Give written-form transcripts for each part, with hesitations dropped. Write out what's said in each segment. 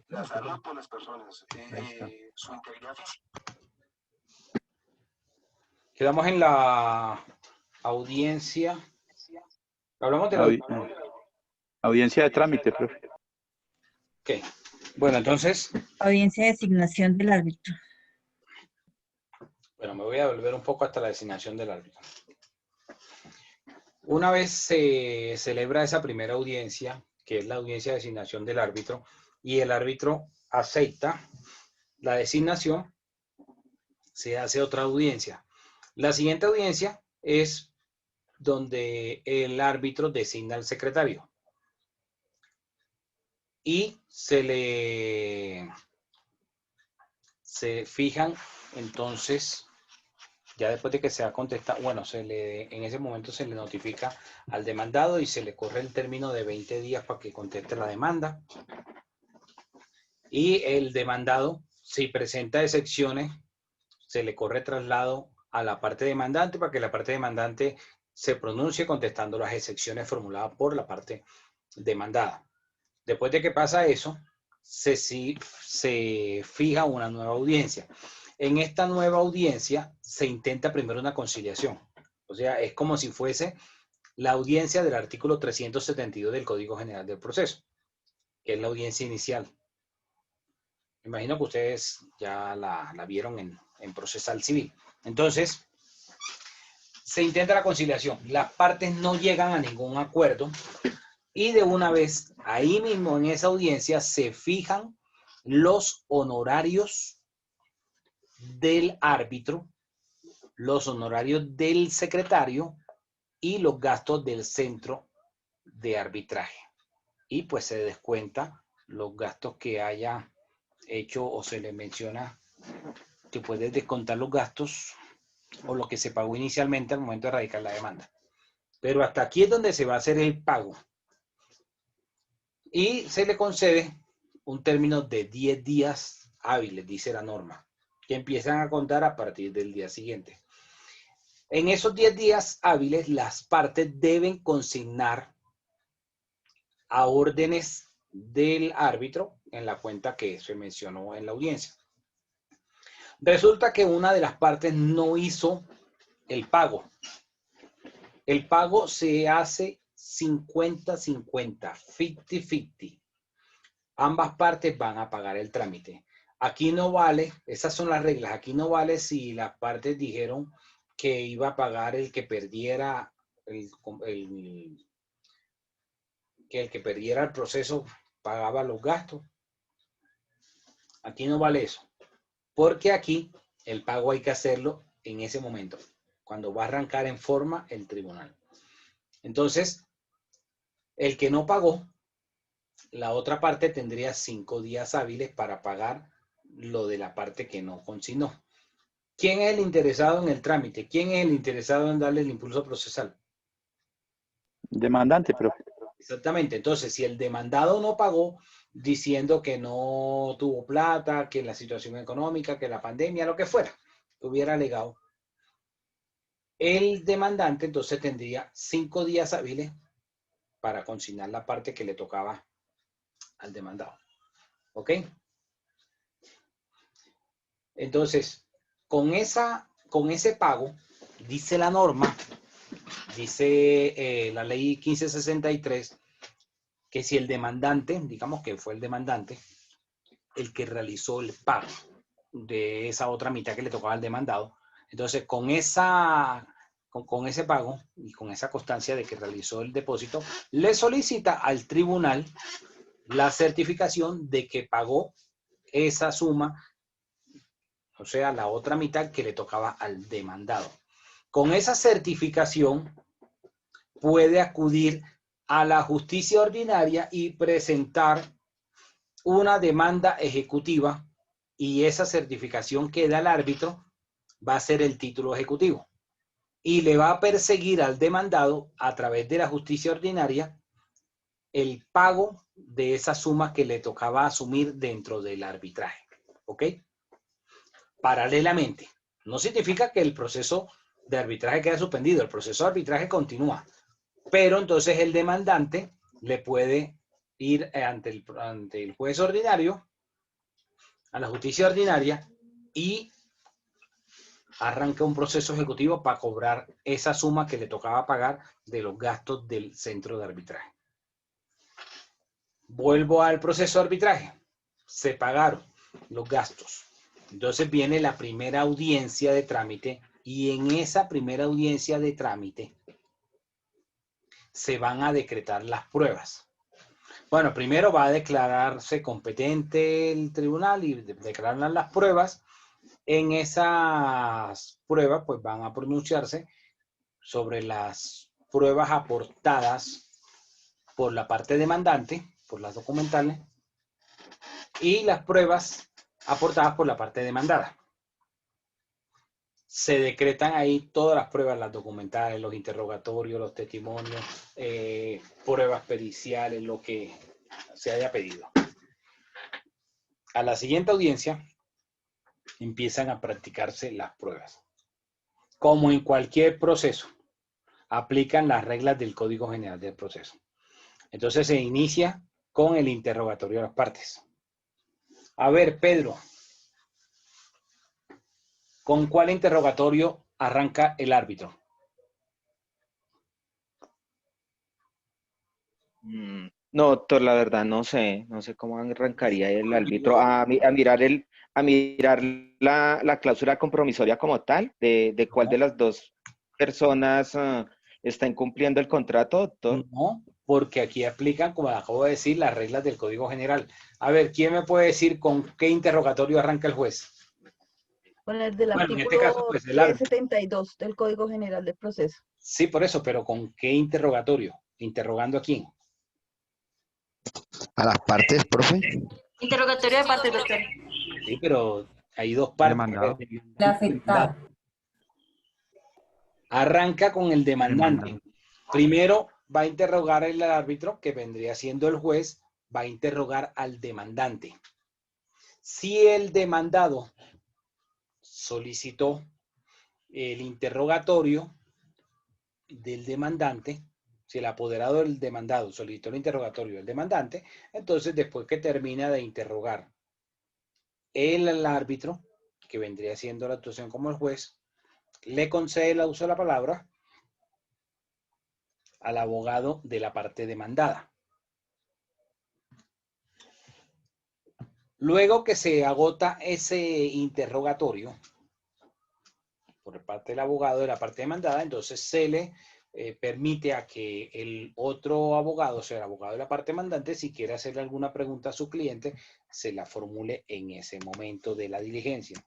La salud por las personas, su integridad física. Quedamos en la audiencia. Hablamos de la audiencia de trámite, profe. Ok. Bueno, entonces. Audiencia de designación del árbitro. Bueno, me voy a volver un poco hasta la designación del árbitro. Una vez se celebra esa primera audiencia, que es la audiencia de designación del árbitro, y el árbitro acepta la designación, se hace otra audiencia. La siguiente audiencia es donde el árbitro designa al secretario y se fijan entonces, ya después de que se ha contestado, bueno, en ese momento se le notifica al demandado y se le corre el término de 20 días para que conteste la demanda. Y el demandado, si presenta excepciones, se le corre traslado a la parte demandante para que la parte demandante se pronuncie contestando las excepciones formuladas por la parte demandada. Después de que pasa eso, se fija una nueva audiencia. En esta nueva audiencia se intenta primero una conciliación. O sea, es como si fuese la audiencia del artículo 372 del Código General del Proceso, que es la audiencia inicial. Me imagino que ustedes ya la vieron en procesal civil. Entonces, se intenta la conciliación. Las partes no llegan a ningún acuerdo y de una vez, ahí mismo en esa audiencia, se fijan los honorarios del árbitro, los honorarios del secretario y los gastos del centro de arbitraje. Y pues se descuenta los gastos que haya hecho o se le menciona que puede descontar los gastos o lo que se pagó inicialmente al momento de radicar la demanda. Pero hasta aquí es donde se va a hacer el pago. Y se le concede un término de 10 días hábiles, dice la norma, que empiezan a contar a partir del día siguiente. En esos 10 días hábiles, las partes deben consignar a órdenes del árbitro en la cuenta que se mencionó en la audiencia. Resulta que una de las partes no hizo el pago. El pago se hace 50-50, 50-50. Ambas partes van a pagar el trámite. Aquí no vale, esas son las reglas, aquí no vale si las partes dijeron que iba a pagar el que perdiera el proceso pagaba los gastos. Aquí no vale eso. Porque aquí el pago hay que hacerlo en ese momento, cuando va a arrancar en forma el tribunal. Entonces, el que no pagó, la otra parte tendría 5 días hábiles para pagar lo de la parte que no consignó. ¿Quién es el interesado en el trámite? ¿Quién es el interesado en darle el impulso procesal? Demandante, profe. Exactamente. Entonces, si el demandado no pagó diciendo que no tuvo plata, que la situación económica, que la pandemia, lo que fuera, hubiera alegado, el demandante entonces tendría 5 días hábiles para consignar la parte que le tocaba al demandado. ¿Ok? Entonces, con ese pago, dice la norma, dice la ley 1563, que si el demandante, digamos que fue el demandante, el que realizó el pago de esa otra mitad que le tocaba al demandado, entonces con ese pago y con esa constancia de que realizó el depósito, le solicita al tribunal la certificación de que pagó esa suma, o sea, la otra mitad que le tocaba al demandado. Con esa certificación puede acudir a la justicia ordinaria y presentar una demanda ejecutiva y esa certificación que da el árbitro va a ser el título ejecutivo y le va a perseguir al demandado a través de la justicia ordinaria el pago de esa suma que le tocaba asumir dentro del arbitraje. ¿Ok? Paralelamente, no significa que el proceso de arbitraje quede suspendido, el proceso de arbitraje continúa, pero entonces el demandante le puede ir ante el juez ordinario, a la justicia ordinaria, y arranca un proceso ejecutivo para cobrar esa suma que le tocaba pagar de los gastos del centro de arbitraje. Vuelvo al proceso de arbitraje. Se pagaron los gastos. Entonces viene la primera audiencia de trámite, y en esa primera audiencia de trámite se van a decretar las pruebas. Bueno, primero va a declararse competente el tribunal y declarar las pruebas. En esas pruebas, pues van a pronunciarse sobre las pruebas aportadas por la parte demandante, por las documentales, y las pruebas aportadas por la parte demandada. Se decretan ahí todas las pruebas, las documentales, los interrogatorios, los testimonios, pruebas periciales, lo que se haya pedido. A la siguiente audiencia empiezan a practicarse las pruebas. Como en cualquier proceso, aplican las reglas del Código General del Proceso. Entonces se inicia con el interrogatorio de las partes. A ver, Pedro, ¿con cuál interrogatorio arranca el árbitro? No, doctor, la verdad no sé cómo arrancaría el árbitro a mirar la cláusula compromisoria como tal, de cuál de las dos personas está incumpliendo el contrato, doctor. No, porque aquí aplican, como acabo de decir, las reglas del Código General. A ver, ¿quién me puede decir con qué interrogatorio arranca el juez? Con el del Bueno, en artículo este caso, pues el árbitro. 1072 del Código General del Proceso. Sí, por eso, pero ¿con qué interrogatorio? ¿Interrogando a quién? A las partes, profe. Interrogatorio de parte, doctor. Sí, pero hay dos partes. Demandado. La afectada. Arranca con el demandante. Primero va a interrogar el árbitro, que vendría siendo el juez, va a interrogar al demandante. Si el demandado solicitó el interrogatorio del demandante, si el apoderado del demandado solicitó el interrogatorio del demandante, entonces después que termina de interrogar el árbitro, que vendría siendo la actuación como el juez, le concede el uso de la palabra al abogado de la parte demandada. Luego que se agota ese interrogatorio por parte del abogado de la parte demandada, entonces se le permite a que el otro abogado, o sea, el abogado de la parte demandante, si quiere hacerle alguna pregunta a su cliente, se la formule en ese momento de la diligencia.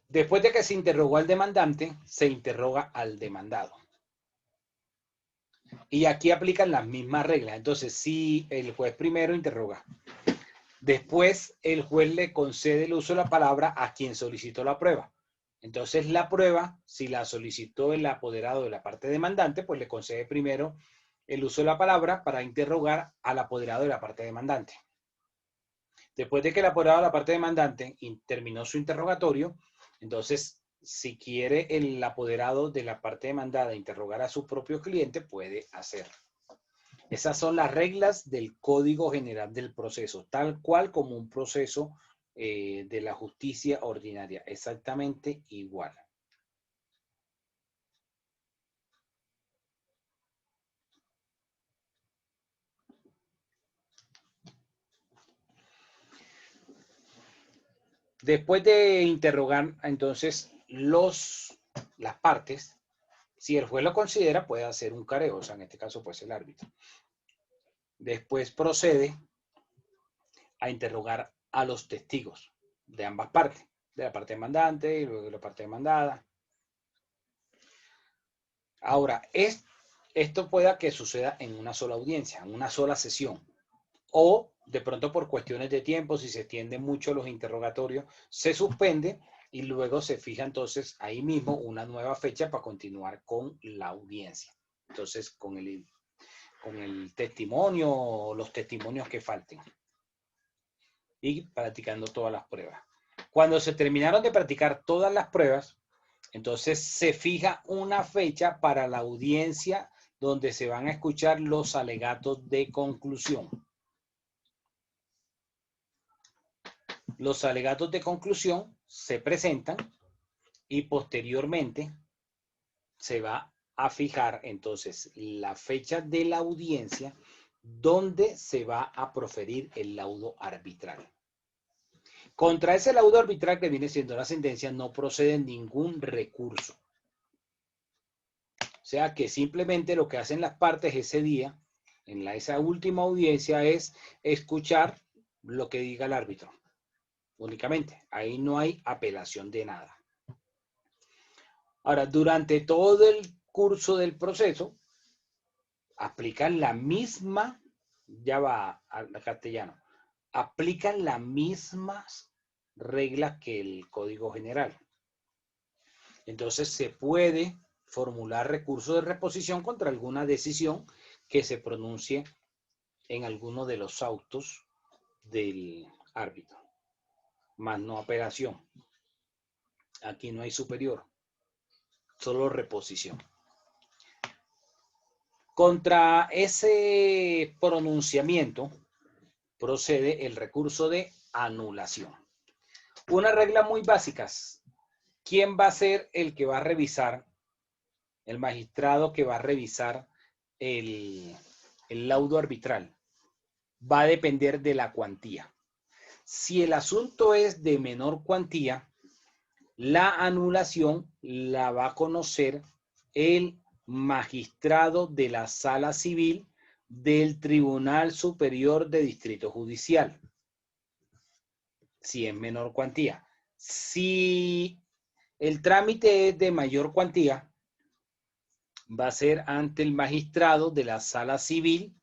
Después de que se interrogó al demandante, se interroga al demandado. Y aquí aplican las mismas reglas. Entonces, si el juez primero interroga, después el juez le concede el uso de la palabra a quien solicitó la prueba. Entonces, la prueba, si la solicitó el apoderado de la parte demandante, pues le concede primero el uso de la palabra para interrogar al apoderado de la parte demandante. Después de que el apoderado de la parte demandante terminó su interrogatorio, entonces, si quiere el apoderado de la parte demandada interrogar a su propio cliente, puede hacerlo. Esas son las reglas del Código General del Proceso, tal cual como un proceso de la justicia ordinaria, exactamente igual. Después de interrogar, entonces, las partes, si el juez lo considera, puede hacer un careo, o sea, en este caso, pues el árbitro. Después procede a interrogar a los testigos de ambas partes, de la parte demandante y luego de la parte demandada. Ahora, esto pueda que suceda en una sola audiencia, en una sola sesión, o de pronto por cuestiones de tiempo, si se extienden mucho los interrogatorios, se suspende y luego se fija entonces ahí mismo una nueva fecha para continuar con la audiencia. Entonces, con el testimonio o los testimonios que falten. Y practicando todas las pruebas. Cuando se terminaron de practicar todas las pruebas, Entonces se fija una fecha para la audiencia donde se van a escuchar los alegatos de conclusión. Los alegatos de conclusión se presentan y posteriormente se va a fijar entonces la fecha de la audiencia donde se va a proferir el laudo arbitral. Contra ese laudo arbitral que viene siendo la sentencia no procede ningún recurso. O sea que simplemente lo que hacen las partes ese día, en esa última audiencia, es escuchar lo que diga el árbitro. Únicamente. Ahí no hay apelación de nada. Ahora, durante todo el curso del proceso, aplican la misma, ya va al castellano, aplican las mismas reglas que el Código General. Entonces se puede formular recurso de reposición contra alguna decisión que se pronuncie en alguno de los autos del árbitro, más no apelación. Aquí no hay superior, solo reposición. Contra ese pronunciamiento procede el recurso de anulación. Una regla muy básica. ¿Quién va a ser el que va a revisar, el magistrado que va a revisar el laudo arbitral? Va a depender de la cuantía. Si el asunto es de menor cuantía, la anulación la va a conocer el magistrado de la Sala Civil del Tribunal Superior de Distrito Judicial. Si es menor cuantía. Si el trámite es de mayor cuantía, va a ser ante el magistrado de la Sala Civil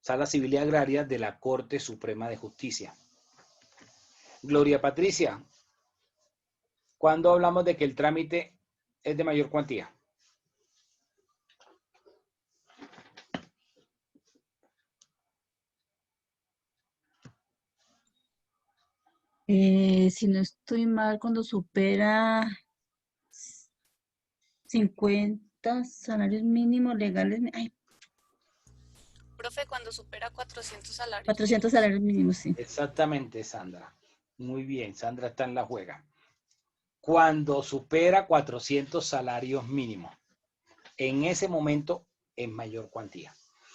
y Agraria de la Corte Suprema de Justicia. Gloria Patricia, ¿cuándo hablamos de que el trámite es de mayor cuantía? Si no estoy mal, cuando supera 50 salarios mínimos legales, ay, Profe, cuando supera 400 salarios 400 mínimos. salarios mínimos, sí. Exactamente, Sandra. Muy bien, Sandra está en la juega. Cuando supera 400 salarios mínimos, en ese momento es mayor cuantía.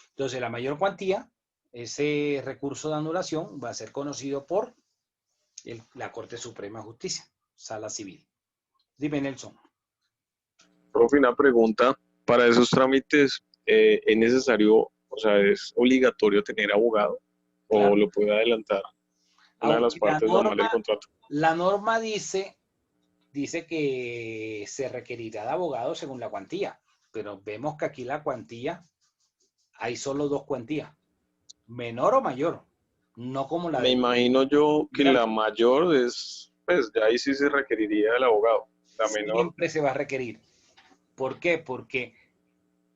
Entonces, la mayor cuantía, ese recurso de anulación va a ser conocido por la Corte Suprema de Justicia, Sala Civil. Dime, Nelson. Profe, una pregunta. Para esos trámites, ¿es necesario, o sea, es obligatorio tener abogado o Claro. lo puede adelantar una de las partes normales del contrato? La norma dice que se requerirá de abogado según la cuantía, pero vemos que aquí la cuantía, hay solo dos cuantías, menor o mayor, no como la Me de... imagino yo que la mayor es, pues ya ahí sí se requeriría el abogado. La menor, Siempre se va a requerir. ¿Por qué? Porque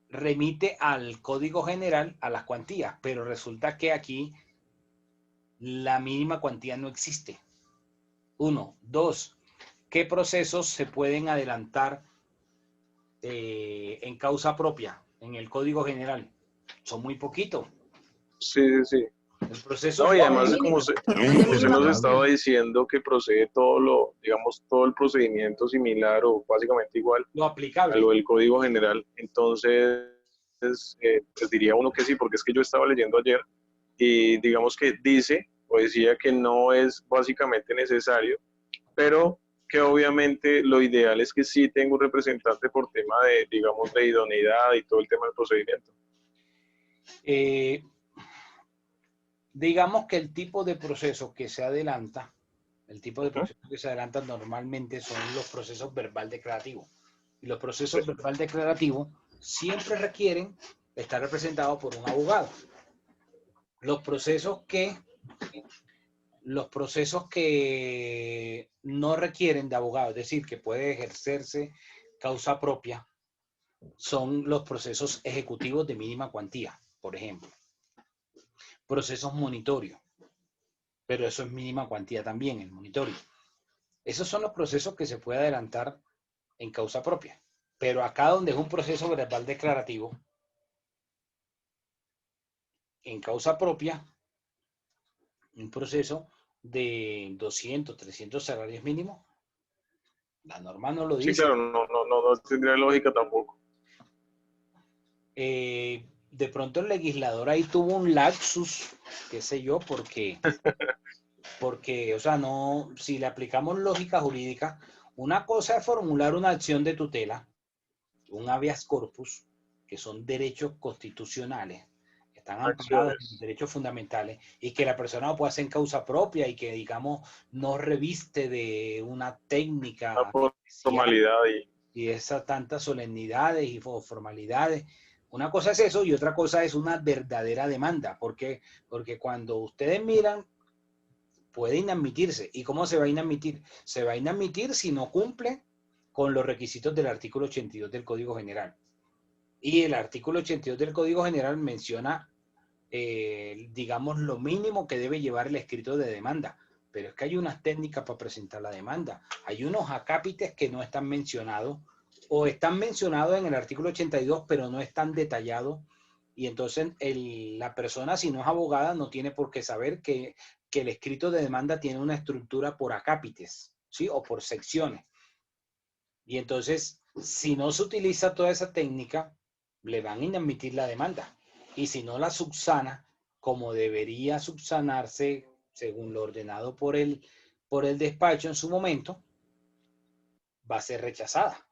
remite al Código General a las cuantías, pero resulta que aquí la mínima cuantía no existe. 1. 2. ¿Qué procesos se pueden adelantar en causa propia en el Código General? Son muy poquitos. sí. El proceso No, y además, mínimo. como usted nos estaba diciendo que procede todo lo, digamos, todo el procedimiento similar o básicamente igual lo a aplicable. lo del Código General, entonces, pues diría uno que sí, porque es que yo estaba leyendo ayer y digamos que dice o decía que no es básicamente necesario, pero que obviamente lo ideal es que sí tenga un representante por tema de, digamos, de idoneidad y todo el tema del procedimiento. Digamos que el tipo de proceso que se adelanta, normalmente son los procesos verbal declarativos. Y los procesos verbal declarativos siempre requieren estar representados por un abogado. Los procesos que no requieren de abogado, es decir, que puede ejercerse causa propia, son los procesos ejecutivos de mínima cuantía, por ejemplo. Procesos monitorios, pero eso es mínima cuantía también, el monitorio. Esos son los procesos que se puede adelantar en causa propia. Pero acá donde es un proceso verbal declarativo, en causa propia, un proceso de 200, 300 salarios mínimos, la norma no lo Sí, dice. claro, no tendría lógica tampoco. De pronto el legislador ahí tuvo un lapsus, qué sé yo, porque, o sea, no, si le aplicamos lógica jurídica, una cosa es formular una acción de tutela, un habeas corpus, que son derechos constitucionales, que están amparados en Acciones. derechos fundamentales, y que la persona lo puede hacer en causa propia y que, digamos, no reviste de una técnica Una especial formalidad y esas tantas solemnidades y formalidades. Una cosa es eso y otra cosa es una verdadera demanda. ¿Por qué? Porque cuando ustedes miran, puede inadmitirse. ¿Y cómo se va a inadmitir? Se va a inadmitir si no cumple con los requisitos del artículo 82 del Código General. Y el artículo 82 del Código General menciona, digamos, lo mínimo que debe llevar el escrito de demanda. Pero es que hay unas técnicas para presentar la demanda. Hay unos acápites que no están mencionados o están mencionados en el artículo 82, pero no están detallados. Y entonces la persona, si no es abogada, no tiene por qué saber que el escrito de demanda tiene una estructura por acápites, ¿sí? O por secciones. Y entonces, si no se utiliza toda esa técnica, le van a inadmitir la demanda. Y si no la subsana, como debería subsanarse según lo ordenado por el despacho en su momento, va a ser rechazada.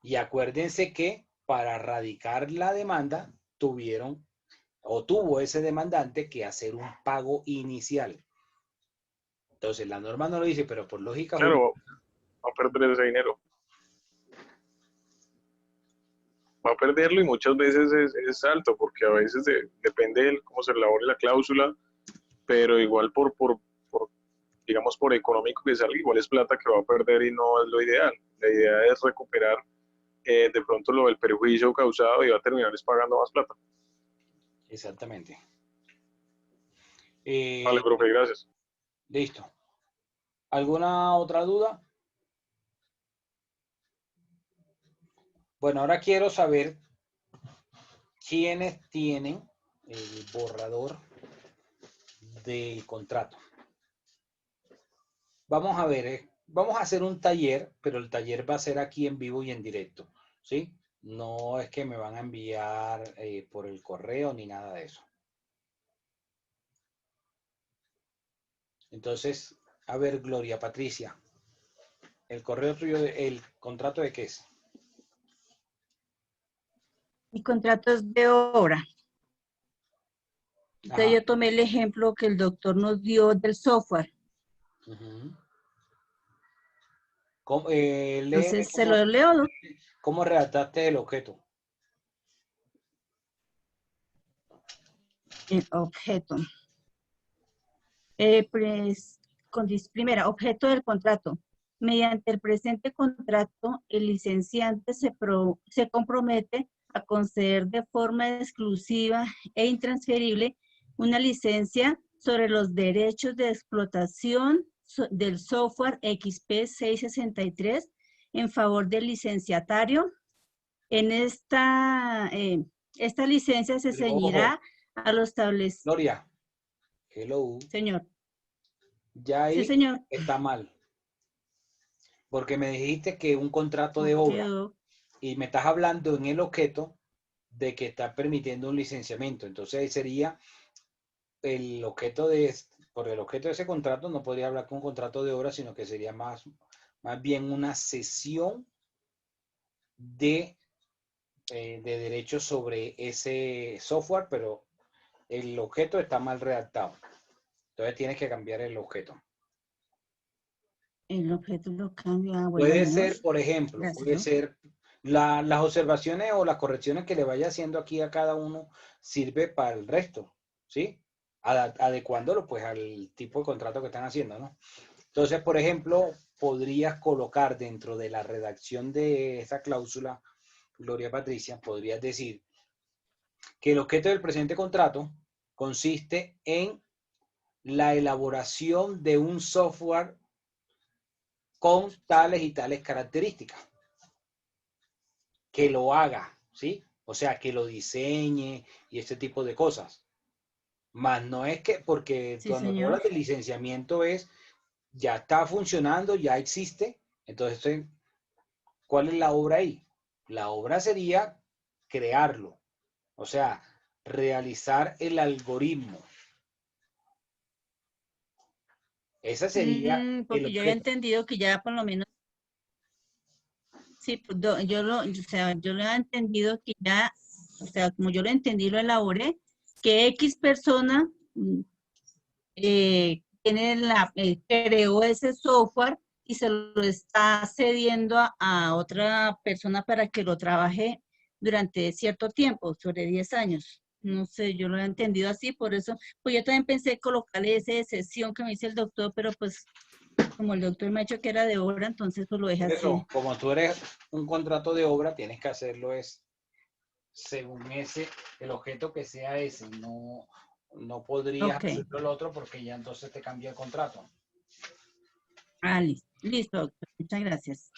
Y acuérdense que para radicar la demanda tuvo ese demandante que hacer un pago inicial. Entonces, la norma no lo dice, pero por lógica jurídica, claro, va a perder ese dinero. Va a perderlo y muchas veces es alto, porque a veces depende de cómo se elabore la cláusula, pero igual digamos, por económico que salga, igual es plata que va a perder y no es lo ideal. La idea es recuperar de pronto lo del perjuicio causado y va a terminar es pagando más plata. exactamente. Vale, profe, gracias. Listo. ¿Alguna otra duda? Bueno, ahora quiero saber quiénes tienen el borrador del contrato. Vamos a ver, vamos a hacer un taller, pero el taller va a ser aquí en vivo y en directo, ¿sí? No es que me van a enviar por el correo ni nada de eso. Entonces, a ver, Gloria Patricia, el correo tuyo, el contrato de qué es. Mi contrato es de obra. Entonces Ajá. yo tomé el ejemplo que el doctor nos dio del software. Uh-huh. Entonces se lo leo. ¿Cómo redactaste el objeto? El objeto. Primera, objeto del contrato. Mediante el presente contrato, el licenciante se compromete a conceder de forma exclusiva e intransferible una licencia sobre los derechos de explotación del software XP 663 en favor del licenciatario. En esta licencia se Pero, ceñirá a los establecidos. Gloria, hello. Señor. Ya ahí Sí, señor. está mal. Porque me dijiste que un contrato de obra y me estás hablando en el objeto de que está permitiendo un licenciamiento. Entonces ahí sería el objeto por el objeto de ese contrato no podría hablar con un contrato de obra, sino que sería más bien una cesión de derechos sobre ese software, pero el objeto está mal redactado. Entonces tienes que cambiar el objeto. El objeto lo cambia. Puede ser, por ejemplo, puede ser las observaciones o las correcciones que le vaya haciendo aquí a cada uno sirve para el resto, ¿sí? Adecuándolo pues al tipo de contrato que están haciendo, ¿no? Entonces, por ejemplo, podrías colocar dentro de la redacción de esa cláusula, Gloria Patricia, podrías decir que el objeto del presente contrato consiste en la elaboración de un software con tales y tales características. que lo haga, ¿sí? O sea, que lo diseñe y este tipo de cosas. Más no es que, porque Sí, cuando tú señor. hablas de licenciamiento es, ya está funcionando, ya existe, entonces, ¿cuál es la obra ahí? La obra sería crearlo, o sea, realizar el algoritmo. Esa sería el Porque yo había objeto. entendido que ya por lo menos, sí, pues, o sea, yo lo he entendido que ya, o sea, como yo lo entendí, lo elaboré, que X persona creó ese software y se lo está cediendo a otra persona para que lo trabaje durante cierto tiempo, sobre 10 años. No sé, yo lo he entendido así, por eso, pues yo también pensé colocarle esa excepción que me dice el doctor, pero pues como el doctor me ha dicho que era de obra, entonces pues lo dejé Por así. eso, como tú eres un contrato de obra, tienes que hacerlo es según ese, el objeto que sea ese. No podrías Ok. hacerlo el otro porque ya entonces te cambia el contrato. Ah, listo. Listo, doctor. Muchas gracias.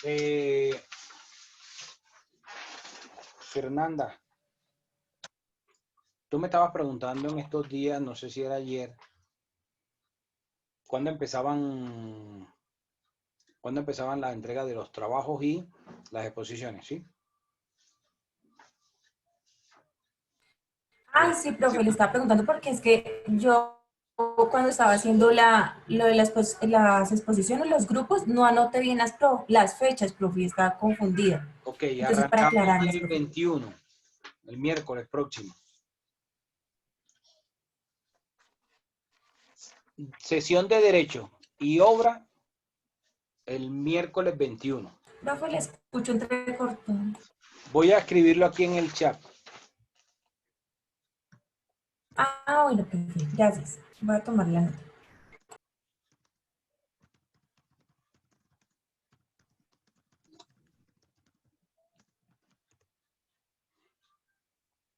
Fernanda, tú me estabas preguntando en estos días, no sé si era ayer, ¿cuándo empezaban la entrega de los trabajos y las exposiciones, sí? Ay, sí, profe, le estaba preguntando porque es que yo cuando estaba haciendo lo de las exposiciones, los grupos, no anoté bien las fechas, profe, y estaba confundida. Ok, Entonces, para arrancamos aclararlas, el profe. 21, el miércoles próximo. Sesión de derecho y obra el miércoles 21. Profe, le escucho entrecortado. Voy a escribirlo aquí en el chat. Ah, bueno, profe, gracias. Voy a tomar la nota.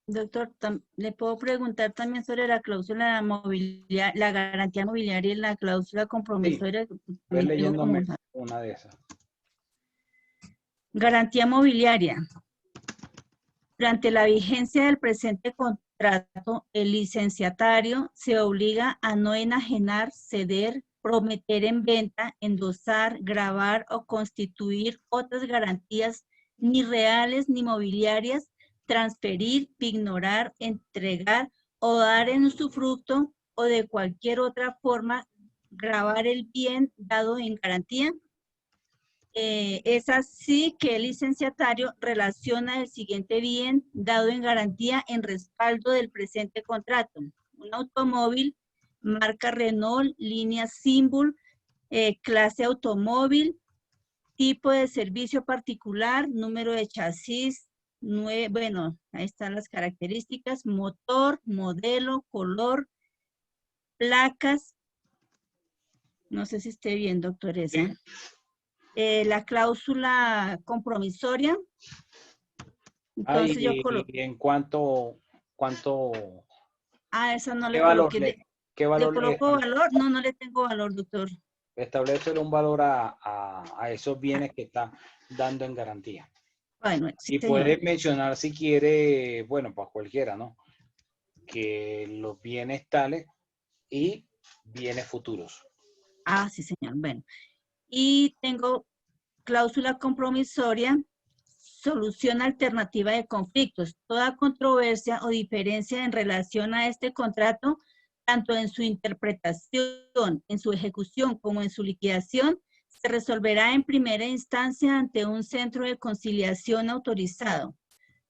Doctor, ¿le puedo preguntar también sobre la cláusula mobiliaria, la garantía mobiliaria y la cláusula Sí, compromisoria? ves También tengo como leyéndome una de esas. garantía mobiliaria. Durante la vigencia del presente contrato, el licenciatario se obliga a no enajenar, ceder, prometer en venta, endosar, gravar o constituir otras garantías ni reales ni mobiliarias, transferir, ignorar, entregar o dar en usufructo o de cualquier otra forma gravar el bien dado en garantía. Es así que el licenciatario relaciona el siguiente bien dado en garantía en respaldo del presente contrato. Un automóvil, marca Renault, línea Symbol, clase automóvil, tipo de servicio particular, número de chasis, bueno, ahí están las características, motor, modelo, color, placas. No sé si esté bien, doctor, esa. Sí. La cláusula compromisoria. Entonces yo Ay, coloco, y en cuánto, esa no qué le valor coloqué, qué ¿le valor le coloco valor? No, no le tengo valor, doctor. establecer un valor a esos bienes que está dando en garantía. Bueno, sí, Y señor. puede mencionar si quiere, bueno, pues cualquiera, ¿no? Que los bienes tales y bienes futuros. Ah, sí, señor. Bueno. Y tengo cláusula compromisoria, solución alternativa de conflictos. Toda controversia o diferencia en relación a este contrato, tanto en su interpretación, en su ejecución como en su liquidación, se resolverá en primera instancia ante un centro de conciliación autorizado.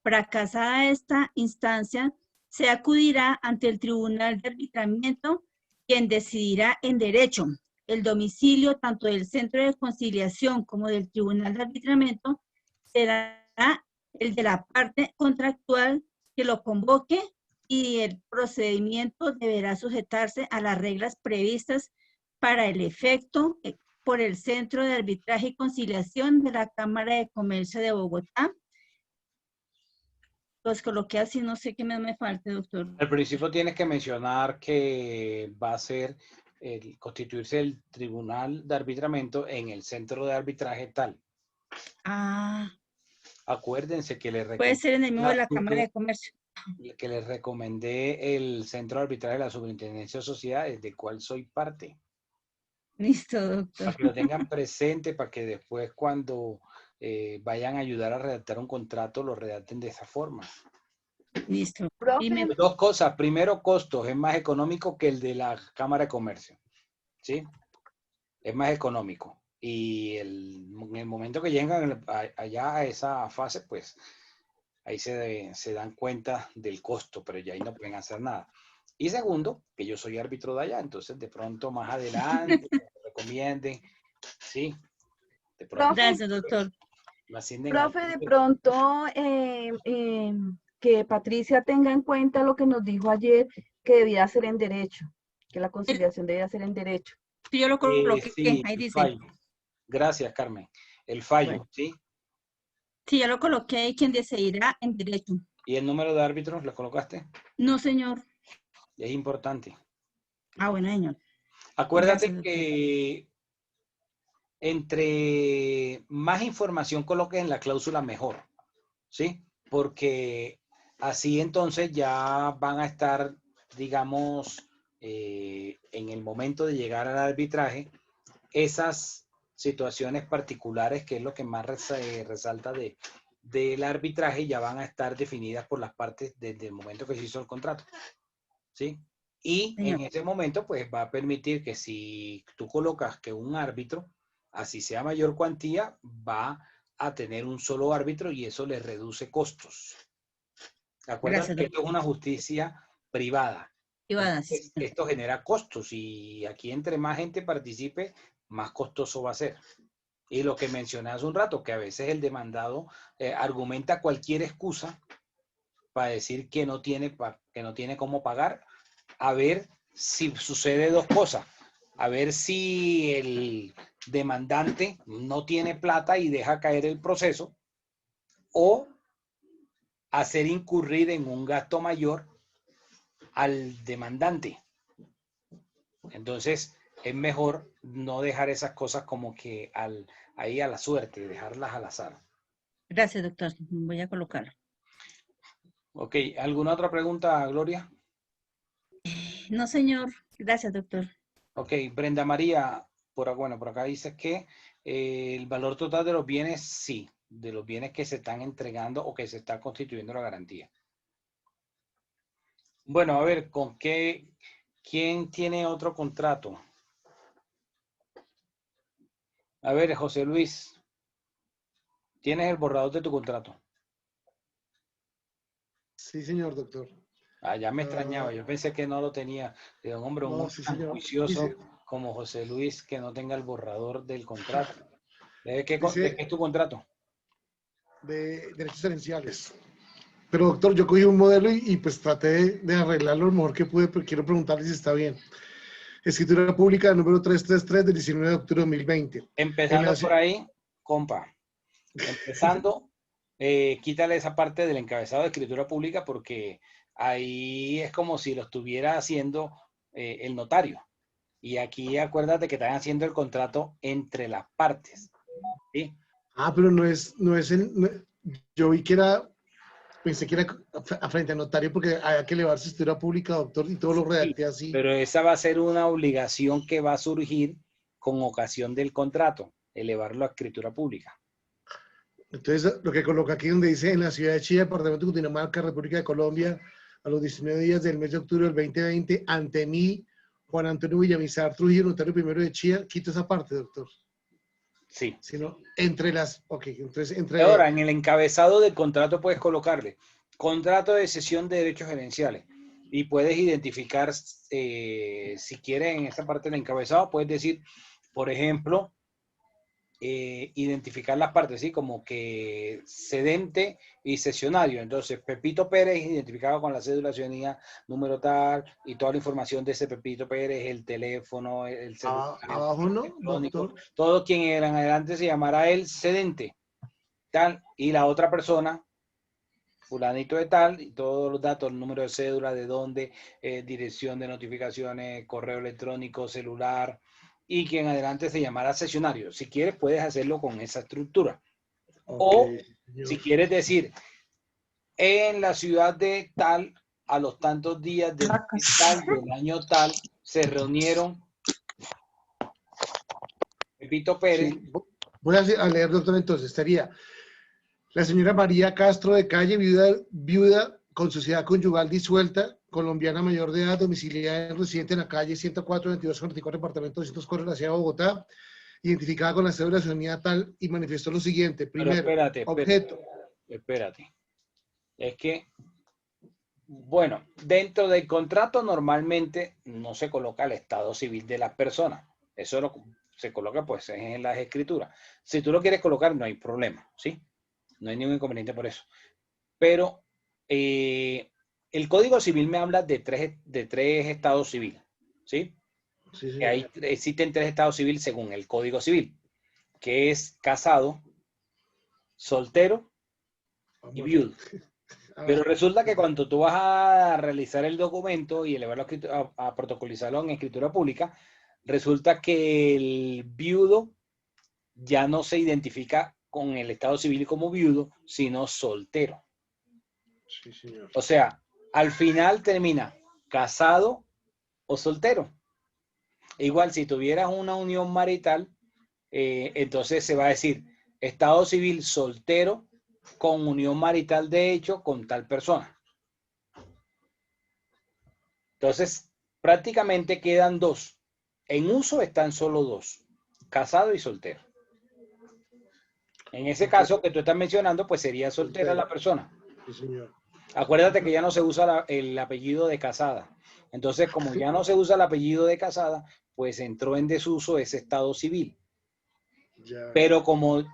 Fracasada esta instancia, se acudirá ante el Tribunal de Arbitramiento, quien decidirá en derecho. El domicilio tanto del Centro de Conciliación como del Tribunal de Arbitramiento será el de la parte contractual que lo convoque y el procedimiento deberá sujetarse a las reglas previstas para el efecto por el Centro de Arbitraje y Conciliación de la Cámara de Comercio de Bogotá. Pues coloqué así, no sé qué más me falte, doctor. Al principio tienes que mencionar que va a ser constituirse el Tribunal de Arbitramiento en el Centro de Arbitraje tal. Ah, Acuérdense que Puede ser en el mismo de la Cámara de Comercio. que les recomendé el Centro de Arbitraje de la Superintendencia de Sociedades, de cual soy parte. Listo, doctor. Para que lo tengan presente, para que después cuando vayan a ayudar a redactar un contrato, lo redacten de esa forma. Listo. Profe, Y me- Dos cosas. Primero, costos. Es más económico que el de la Cámara de Comercio. ¿Sí? Es más económico. Y en el momento que llegan allá a esa fase, pues ahí se dan cuenta del costo, pero ya ahí no pueden hacer nada. Y segundo, que yo soy árbitro de allá, entonces de pronto más adelante me recomienden, sí, de pronto profe, Gracias, doctor. me ascienden profe, de pronto que Patricia tenga en cuenta lo que nos dijo ayer, que debía ser en derecho, que la conciliación debía ser en derecho. Sí, yo lo coloqué, sí, ahí el dice. fallo. Gracias, Carmen. El fallo, Bueno. ¿sí? Sí, ya lo coloqué, quien decidirá en derecho. ¿Y el número de árbitros lo colocaste? No, señor. Es importante. Ah, bueno, señor. Acuérdate Gracias, doctor. que entre más información coloques en la cláusula, mejor, ¿sí? Porque así entonces ya van a estar, digamos, en el momento de llegar al arbitraje, esas situaciones particulares, que es lo que más resalta del arbitraje, ya van a estar definidas por las partes desde el momento que se hizo el contrato, ¿sí? Y Señor. en ese momento, pues va a permitir que si tú colocas que un árbitro, así sea mayor cuantía, va a tener un solo árbitro y eso le reduce costos. Acuérdate Gracias, que esto doctor. es una justicia privada. Privada, sí, Entonces, señor. esto genera costos y aquí entre más gente participe, más costoso va a ser. Y lo que mencioné hace un rato, que a veces el demandado argumenta cualquier excusa para decir que no tiene cómo pagar, a ver si sucede dos cosas. A ver si el demandante no tiene plata y deja caer el proceso, o hacer incurrir en un gasto mayor al demandante. Entonces, es mejor no dejar esas cosas como que ahí a la suerte, dejarlas al azar. Gracias, doctor. Voy a colocarlo. Ok, ¿alguna otra pregunta, Gloria? No, señor. Gracias, doctor. Ok, Brenda María, por acá dice que el valor total de los bienes, sí, de los bienes que se están entregando o que se está constituyendo la garantía. Bueno, a ver, ¿quién tiene otro contrato? A ver, José Luis, ¿tienes el borrador de tu contrato? Sí, señor doctor. Ah, ya me extrañaba, yo pensé que no lo tenía. Digo, hombre, un No, hombre sí, tan señor. juicioso Dice, como José Luis que no tenga el borrador del contrato. ¿De qué dice es tu contrato? de derechos herenciales. Pero doctor, yo cogí un modelo y pues traté de arreglarlo lo mejor que pude, pero quiero preguntarle si está bien. Escritura pública número 333 del 19 de octubre de 2020. Empezando por ahí, compa. Empezando, quítale esa parte del encabezado de escritura pública porque ahí es como si lo estuviera haciendo el notario. Y aquí acuérdate que están haciendo el contrato entre las partes. ¿Sí? Ah, pero no es yo vi que era, pensé que era frente al notario porque había que elevar su escritura pública, doctor, y todo lo redacté así. Pero esa va a ser una obligación que va a surgir con ocasión del contrato, elevarlo a escritura pública. Entonces, lo que coloca aquí donde dice, en la ciudad de Chía, departamento de Cundinamarca, República de Colombia, a los 19 días del mes de octubre del 2020, ante mí, Juan Antonio Villamizar Trujillo, notario primero de Chía, quito esa parte, doctor. Sí. Sino entre las, ok, entonces entre... Ahora, en el encabezado del contrato puedes colocarle contrato de cesión de derechos gerenciales y puedes identificar, si quieres, en esa parte del encabezado, puedes decir, por ejemplo, identificar las partes, ¿sí? Como que cedente y cesionario. Entonces, Pepito Pérez identificado con la cédula de ciudadanía número tal y toda la información de ese Pepito Pérez, el teléfono, el celular, abajo no, electrónico, doctor. todo quien era en adelante se llamará el cedente, tal, y la otra persona, fulanito de tal, y todos los datos, el número de cédula, de dónde, dirección de notificaciones, correo electrónico, celular, y que en adelante se llamará cesionario. Si quieres, puedes hacerlo con esa estructura. Okay. Si quieres decir, en la ciudad de tal, a los tantos días del mes tal, del año tal, se reunieron Pepito Pérez. Sí. Voy a leer, doctor, entonces. Estaría la señora María Castro de Calle, viuda con sociedad conyugal disuelta, colombiana mayor de edad, domiciliada residente en la calle 104, 22, 44, departamento 204, de la ciudad de Bogotá, identificada con la cédula de ciudadanía tal, y manifestó lo siguiente. Primero, objeto. Espérate. Es que, bueno, dentro del contrato normalmente no se coloca el estado civil de las personas. Eso se coloca pues en las escrituras. Si tú lo quieres colocar, no hay problema, ¿sí? No hay ningún inconveniente por eso. Pero el Código Civil me habla de tres estados civiles, ¿sí? Sí, sí. Que ahí existen tres estados civiles según el Código Civil, que es casado, soltero y viudo. Pero resulta que cuando tú vas a realizar el documento y elevarlo a protocolizarlo en escritura pública, resulta que el viudo ya no se identifica con el estado civil como viudo, sino soltero. Sí, señor. O sea, al final termina casado o soltero. Igual, si tuvieras una unión marital, entonces se va a decir estado civil soltero con unión marital de hecho con tal persona. Entonces, prácticamente quedan dos. En uso están solo dos, casado y soltero. En ese caso que tú estás mencionando, pues sería soltera la persona. Sí, señor. Acuérdate que ya no se usa el apellido de casada. Entonces, como ya no se usa el apellido de casada, pues entró en desuso ese estado civil. Ya. Pero como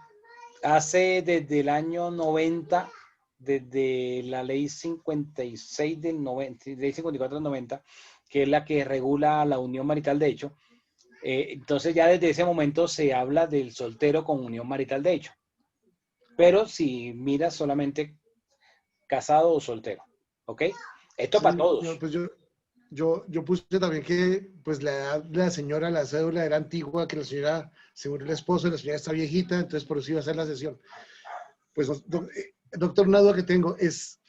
hace desde el año 90, desde la ley 56 del 90, ley 54 del 90, que es la que regula la unión marital de hecho, entonces ya desde ese momento se habla del soltero con unión marital de hecho. Pero si miras solamente casado o soltero, ¿ok? Esto Sí, para todos. señor, pues yo puse también que pues la edad de la señora, la cédula era antigua, que la señora se murió el esposo, la señora está viejita, entonces por eso iba a hacer la sesión. Pues, doctor, una duda que tengo es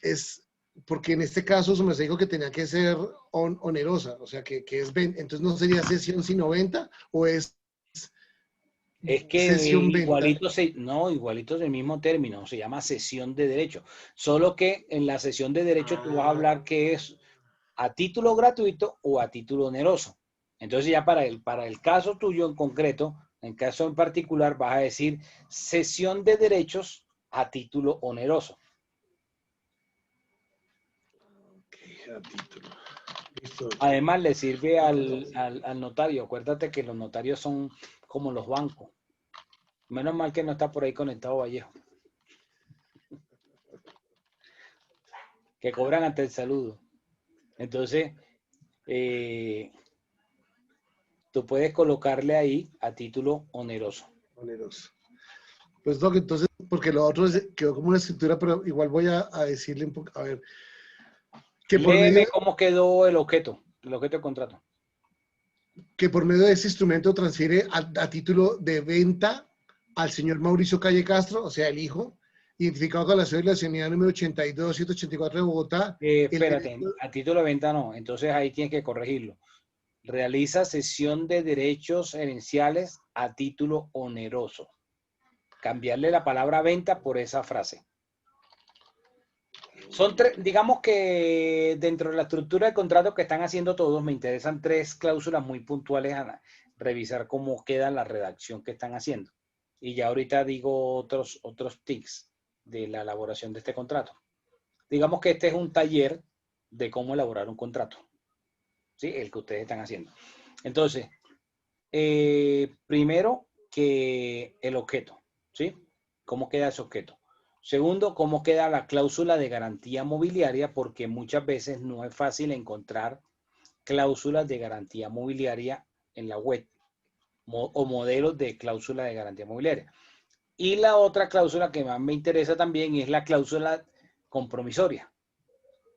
porque en este caso se me dijo que tenía que ser onerosa, o sea, que es entonces no sería sesión sino venta, o es que sesión igualito, venta. igualito es el mismo término, se llama cesión de derecho. Solo que en la cesión de derecho tú vas a hablar que es a título gratuito o a título oneroso. Entonces ya para el caso tuyo en concreto, en caso en particular, vas a decir cesión de derechos a título oneroso. A título. Listo. Además le sirve al notario. Acuérdate que los notarios son como los bancos. Menos mal que no está por ahí conectado Vallejo. Que cobran ante el saludo. Entonces, tú puedes colocarle ahí a título oneroso. Oneroso. Pues Doc, entonces, porque lo otro quedó como una escritura, pero igual voy a decirle un poco, a ver. Que por Léeme cómo quedó el objeto de contrato. Que por medio de ese instrumento transfiere a título de venta al señor Mauricio Calle Castro, o sea, el hijo, identificado con la cédula de ciudadanía número 82-184 de Bogotá. Espérate, a título de venta no, entonces ahí tienes que corregirlo. Realiza cesión de derechos herenciales a título oneroso. Cambiarle la palabra venta por esa frase. Son tres, digamos que dentro de la estructura de contrato que están haciendo todos, me interesan tres cláusulas muy puntuales a revisar cómo queda la redacción que están haciendo. Y ya ahorita digo otros tics de la elaboración de este contrato. Digamos que este es un taller de cómo elaborar un contrato. ¿Sí? El que ustedes están haciendo. Entonces, primero que el objeto. ¿Sí? ¿Cómo queda ese objeto? Segundo, cómo queda la cláusula de garantía mobiliaria, porque muchas veces no es fácil encontrar cláusulas de garantía mobiliaria en la web o modelos de cláusula de garantía mobiliaria. Y la otra cláusula que más me interesa también es la cláusula compromisoria.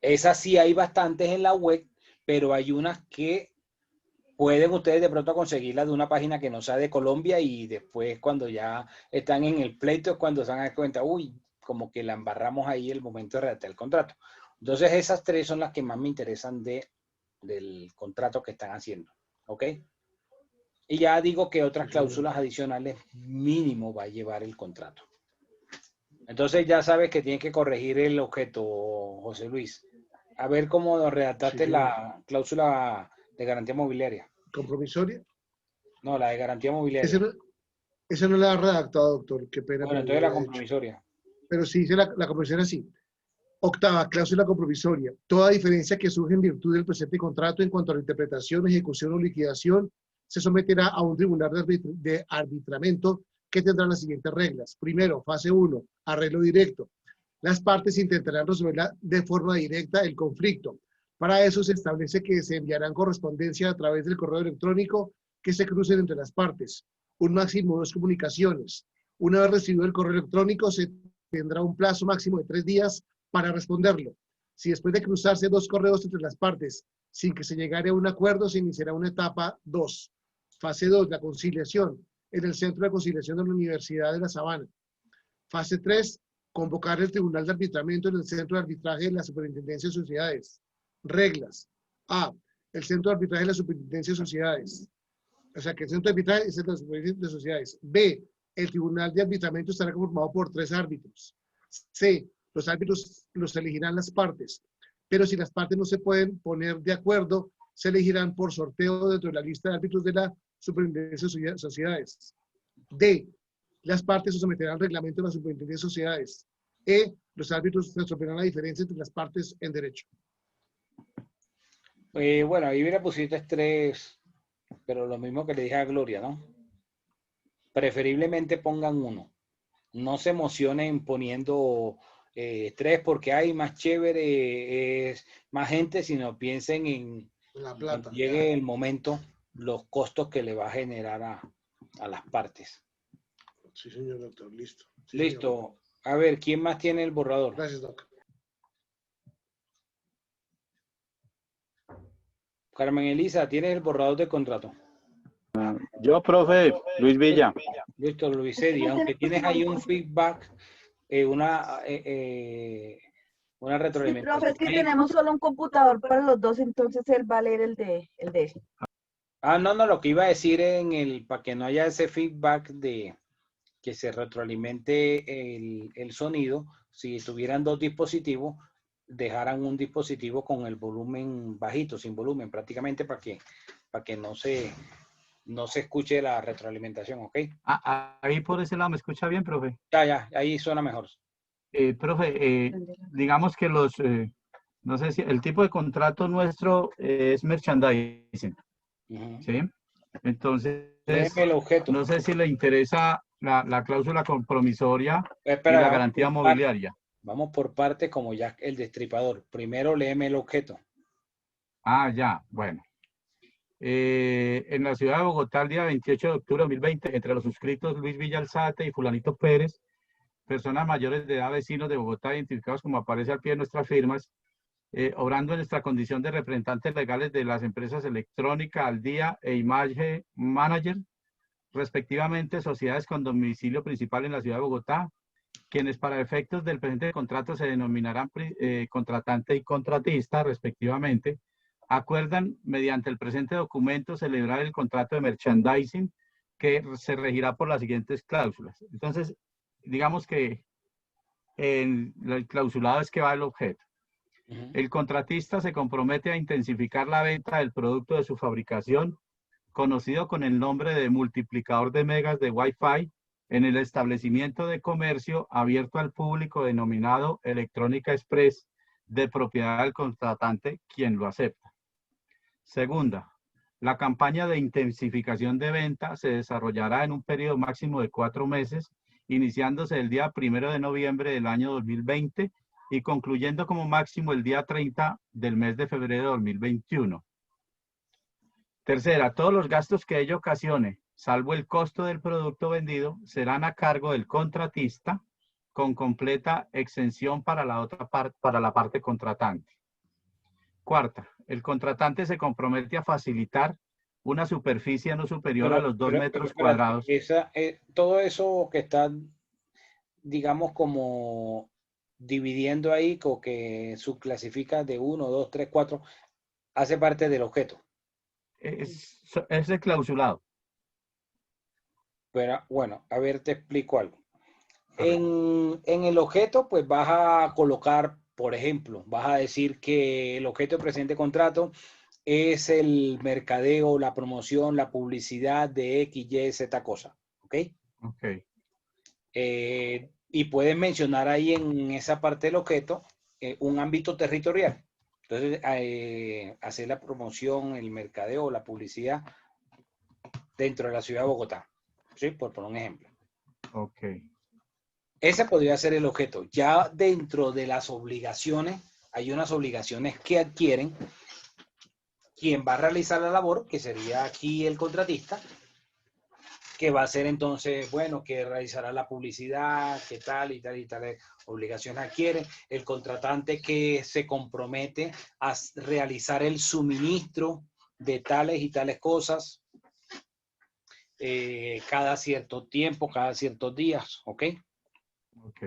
Esa sí hay bastantes en la web, pero hay unas que pueden ustedes de pronto conseguirla de una página que no sea de Colombia y después cuando ya están en el pleito es cuando se dan cuenta, uy, como que la embarramos ahí el momento de redactar el contrato. Entonces esas tres son las que más me interesan del contrato que están haciendo, ¿ok? Y ya digo que otras cláusulas adicionales mínimo va a llevar el contrato. Entonces ya sabes que tienes que corregir el objeto, José Luis. A ver cómo redactaste la cláusula de garantía mobiliaria. ¿Compromisoria? No, la de garantía mobiliaria. Esa no la ha redactado, doctor. Qué pena. Bueno, entonces la compromisoria. Pero sí dice la compromisoria sí. Octava, cláusula compromisoria. Toda diferencia que surge en virtud del presente contrato en cuanto a la interpretación, ejecución o liquidación se someterá a un tribunal de arbitramiento que tendrá las siguientes reglas. Primero, fase 1, arreglo directo. Las partes intentarán resolver de forma directa el conflicto. Para eso se establece que se enviarán correspondencia a través del correo electrónico que se crucen entre las partes. Un máximo de 2 comunicaciones. Una vez recibido el correo electrónico, se tendrá un plazo máximo de 3 días para responderlo. Si después de cruzarse 2 correos entre las partes, sin que se llegare a un acuerdo, se iniciará una etapa 2. Fase 2, la conciliación, en el Centro de Conciliación de la Universidad de La Sabana. Fase 3, convocar el Tribunal de Arbitramiento en el Centro de Arbitraje de la Superintendencia de Sociedades. Reglas. A, el Centro de Arbitraje de la Superintendencia de Sociedades. O sea, que el Centro de Arbitraje es el de la Superintendencia de Sociedades. B, el Tribunal de Arbitramiento estará conformado por 3 árbitros. C, los árbitros los elegirán las partes. Pero si las partes no se pueden poner de acuerdo, se elegirán por sorteo dentro de la lista de árbitros de la Superintendencia de Sociedades. D, las partes se someterán al reglamento de la Superintendencia de Sociedades. E, los árbitros resolverán la diferencia entre las partes en derecho. Bueno, ahí me pusiste 3, pero lo mismo que le dije a Gloria, ¿no? Preferiblemente pongan 1. No se emocionen poniendo 3 porque hay más chévere, es más gente, sino piensen en la plata. Cuando llegue el momento, los costos que le va a generar a las partes. Sí, señor doctor, listo. Sí, Listo. señor. A ver, ¿quién más tiene el borrador? Gracias, doctor. Carmen Elisa, ¿tienes el borrador de contrato? Yo, profe, Luis Villa. Listo, Luis Edi, aunque tienes ahí un feedback, una Sí, retroalimentación. profe, es que tenemos solo un computador para los dos, entonces él va a leer el de él. Ah, no, lo que iba a decir para que no haya ese feedback de que se retroalimente el sonido, si tuvieran 2 dispositivos, dejaran un dispositivo con el volumen bajito, sin volumen, prácticamente para que no se escuche la retroalimentación, ¿ok? Ahí por ese lado, ¿me escucha bien, profe? Ya, ahí suena mejor. Profe, digamos que no sé si el tipo de contrato nuestro es merchandising, ¿sí? Entonces, Léeme el objeto. no sé si le interesa la cláusula compromisoria Espera, y la garantía mobiliaria. Vamos por parte como ya el destripador. Primero léeme el objeto. Ah, ya, bueno. En la ciudad de Bogotá, el día 28 de octubre de 2020, entre los suscritos Luis Villa Alzate y Fulanito Pérez, personas mayores de edad, vecinos de Bogotá, identificados como aparece al pie de nuestras firmas, obrando en nuestra condición de representantes legales de las empresas Electrónica, Al Día e Image Manager, respectivamente sociedades con domicilio principal en la ciudad de Bogotá, quienes para efectos del presente contrato se denominarán contratante y contratista, respectivamente, acuerdan mediante el presente documento celebrar el contrato de merchandising que se regirá por las siguientes cláusulas. Entonces, digamos que el clausulado es que va el objeto. El contratista se compromete a intensificar la venta del producto de su fabricación, conocido con el nombre de multiplicador de megas de Wi-Fi, en el establecimiento de comercio abierto al público denominado Electrónica Express, de propiedad del contratante, quien lo acepta. Segunda, la campaña de intensificación de venta se desarrollará en un periodo máximo de 4 meses, iniciándose el día 1 de noviembre del año 2020 y concluyendo como máximo el día 30 del mes de febrero de 2021. Tercera, todos los gastos que ello ocasione, salvo el costo del producto vendido, serán a cargo del contratista con completa exención para la parte contratante. Cuarta, el contratante se compromete a facilitar una superficie no superior a los 2 metros cuadrados. Todo eso que está digamos, como dividiendo ahí, o que subclasifica de 1, 2, 3, 4, hace parte del objeto. Es el clausulado. Pero bueno, a ver, te explico algo. A ver. En el objeto, pues vas a colocar, por ejemplo, vas a decir que el objeto del presente contrato es el mercadeo, la promoción, la publicidad de X, Y, Z cosa. ¿Ok? Ok. Y puedes mencionar ahí en esa parte del objeto un ámbito territorial. Entonces, hacer la promoción, el mercadeo, la publicidad dentro de la ciudad de Bogotá. ¿Sí? Por poner un ejemplo. Ok. Ese podría ser el objeto. Ya dentro de las obligaciones, hay unas obligaciones que adquieren quien va a realizar la labor, que sería aquí el contratista, que va a ser entonces, bueno, que realizará la publicidad, que tal y tal y tal obligaciones adquiere. El contratante que se compromete a realizar el suministro de tales y tales cosas cada cierto tiempo, cada ciertos días, ¿ok? Ok.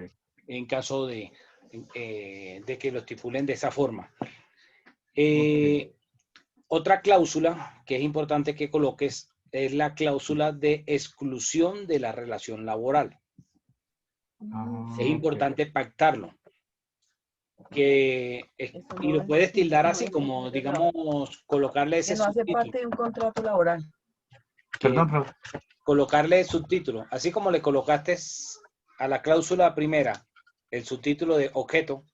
En caso de que lo estipulen de esa forma. Otra cláusula que es importante que coloques es la cláusula de exclusión de la relación laboral. Es importante pactarlo. Y lo puedes tildar así, como, digamos, colocarle ese Que no hace subtítulo. parte de un contrato laboral. Perdón, profe. Colocarle el subtítulo. Así como le colocaste a la cláusula primera el subtítulo de objeto.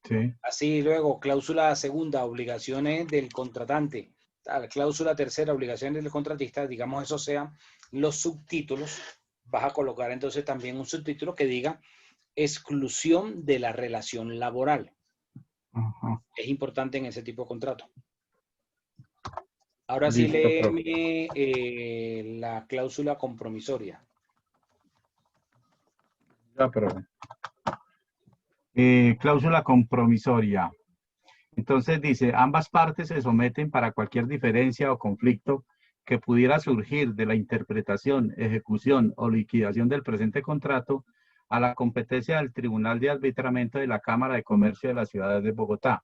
Sí. Así luego, cláusula segunda, obligaciones del contratante. La cláusula tercera, obligaciones del contratista, digamos, esos sean los subtítulos. Vas a colocar entonces también un subtítulo que diga exclusión de la relación laboral. Es importante en ese tipo de contrato. Ahora sí, Listo, léeme la cláusula compromisoria. Ya, profe. Cláusula compromisoria. Entonces dice, ambas partes se someten para cualquier diferencia o conflicto que pudiera surgir de la interpretación, ejecución o liquidación del presente contrato a la competencia del Tribunal de Arbitramiento de la Cámara de Comercio de la Ciudad de Bogotá.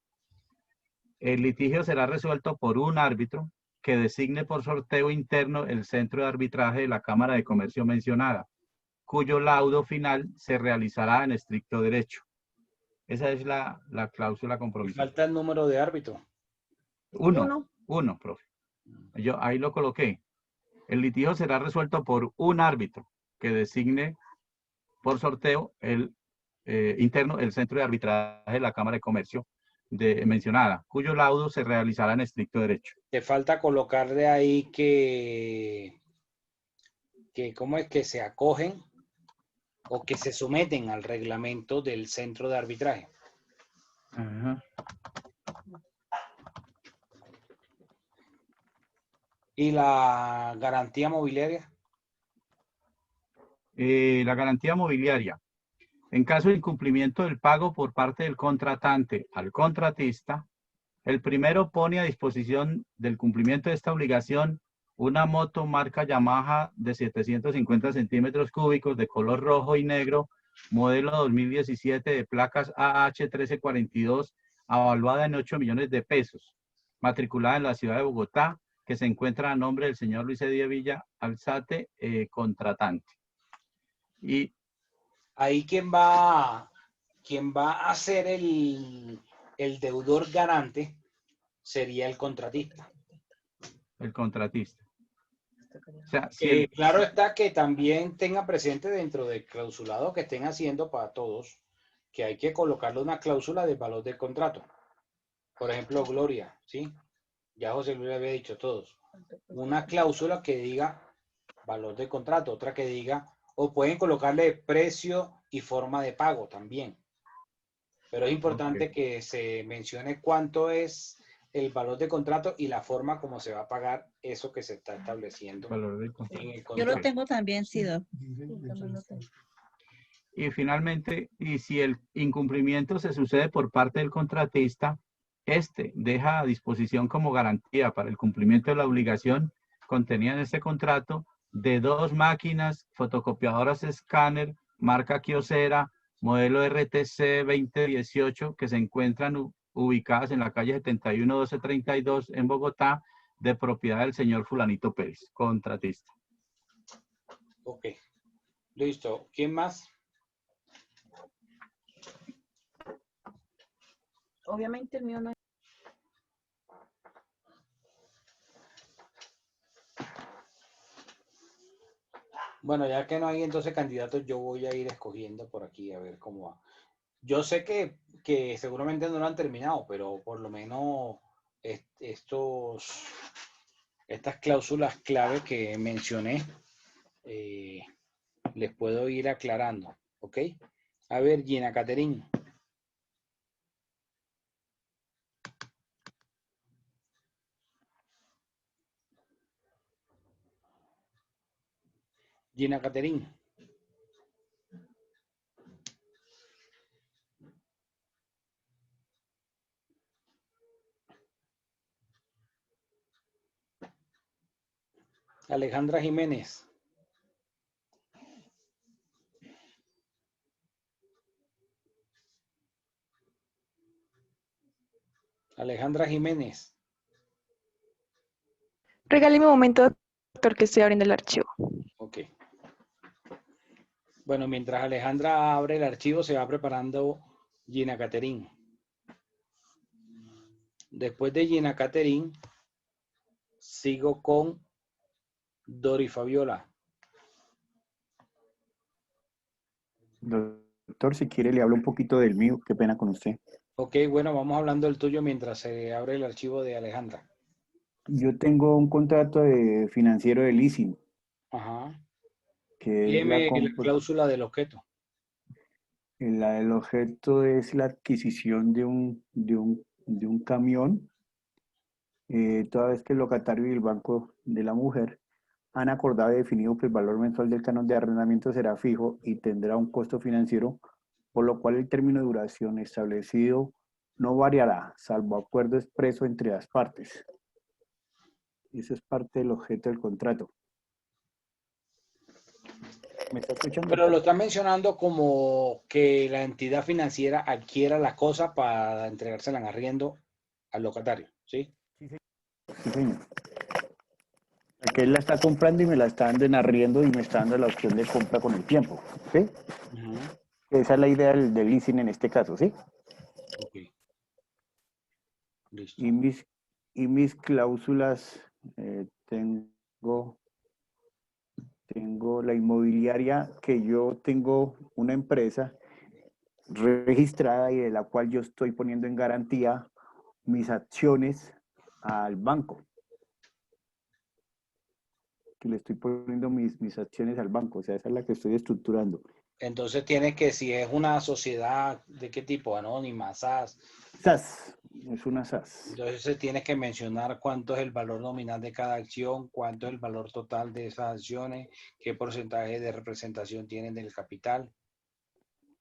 El litigio será resuelto por un árbitro que designe por sorteo interno el centro de arbitraje de la Cámara de Comercio mencionada, cuyo laudo final se realizará en estricto derecho. Esa es la cláusula compromisoria. Falta el número de árbitro. Uno, profe. Yo ahí lo coloqué. El litigio será resuelto por un árbitro que designe por sorteo interno el centro de arbitraje de la Cámara de Comercio mencionada, cuyo laudo se realizará en estricto derecho. Te falta colocarle ahí que cómo es que se acogen o que se someten al reglamento del centro de arbitraje. Ajá. ¿Y la garantía mobiliaria? La garantía mobiliaria. En caso de incumplimiento del pago por parte del contratante al contratista, el primero pone a disposición del cumplimiento de esta obligación una moto marca Yamaha de 750 centímetros cúbicos de color rojo y negro, modelo 2017 de placas AH1342, avaluada en 8 millones de pesos, matriculada en la ciudad de Bogotá, que se encuentra a nombre del señor Luis Edie Villa Alzate, contratante. Y ahí ¿quién va a ser el deudor garante? Sería el contratista. El contratista. O sea, si claro está que también tenga presente dentro del clausulado que estén haciendo para todos, que hay que colocarle una cláusula del valor del contrato. Por ejemplo, Gloria, ¿sí? Ya José Luis le había dicho a todos. Una cláusula que diga valor del contrato, otra que diga, o pueden colocarle precio y forma de pago también. Pero es importante que se mencione cuánto es el valor de contrato y la forma como se va a pagar eso que se está estableciendo en el contrato. Yo lo tengo también, Sido. Y finalmente, y si el incumplimiento se sucede por parte del contratista, este deja a disposición como garantía para el cumplimiento de la obligación contenida en este contrato de 2 máquinas fotocopiadoras escáner marca Kyocera, modelo RTC 2018, que se encuentran ubicadas en la calle 71-1232 en Bogotá, de propiedad del señor Fulanito Pérez, contratista. Ok. Listo. ¿Quién más? Obviamente el mío no es. Bueno, ya que no hay entonces candidatos, yo voy a ir escogiendo por aquí a ver cómo va. Yo sé que seguramente no lo han terminado, pero por lo menos estas cláusulas clave que mencioné, les puedo ir aclarando, ¿ok? A ver, Gina Caterín. Gina Caterín. Alejandra Jiménez. Alejandra Jiménez. Regáleme un momento, doctor, que estoy abriendo el archivo. Ok. Bueno, mientras Alejandra abre el archivo, se va preparando Gina Caterín. Después de Gina Caterín, sigo con Dori Fabiola. Doctor, si quiere le hablo un poquito del mío, qué pena con usted. Ok, bueno, vamos hablando del tuyo mientras se abre el archivo de Alejandra. Yo tengo un contrato de financiero de leasing, Ajá. que es Léeme la cláusula del objeto. el objeto es la adquisición de un camión, toda vez que el locatario y el banco de la mujer han acordado y definido que el valor mensual del canon de arrendamiento será fijo y tendrá un costo financiero, por lo cual el término de duración establecido no variará, salvo acuerdo expreso entre las partes. Eso es parte del objeto del contrato. ¿Me está escuchando? Pero lo están mencionando como que la entidad financiera adquiera la cosa para entregársela en arriendo al locatario, ¿sí? Sí, señor. Que él la está comprando y me la está dando en arriendo y me está dando la opción de compra con el tiempo, ¿sí? Esa es la idea del leasing en este caso, ¿sí? Ok. Listo. Y mis cláusulas, tengo la inmobiliaria, que yo tengo una empresa registrada y de la cual yo estoy poniendo en garantía mis acciones al banco. Que le estoy poniendo mis acciones al banco, o sea, esa es la que estoy estructurando. Entonces tienes que, si es una sociedad, ¿de qué tipo? Anónima, SAS. SAS, es una SAS. Entonces tienes que mencionar cuánto es el valor nominal de cada acción, cuánto es el valor total de esas acciones, qué porcentaje de representación tienen del capital.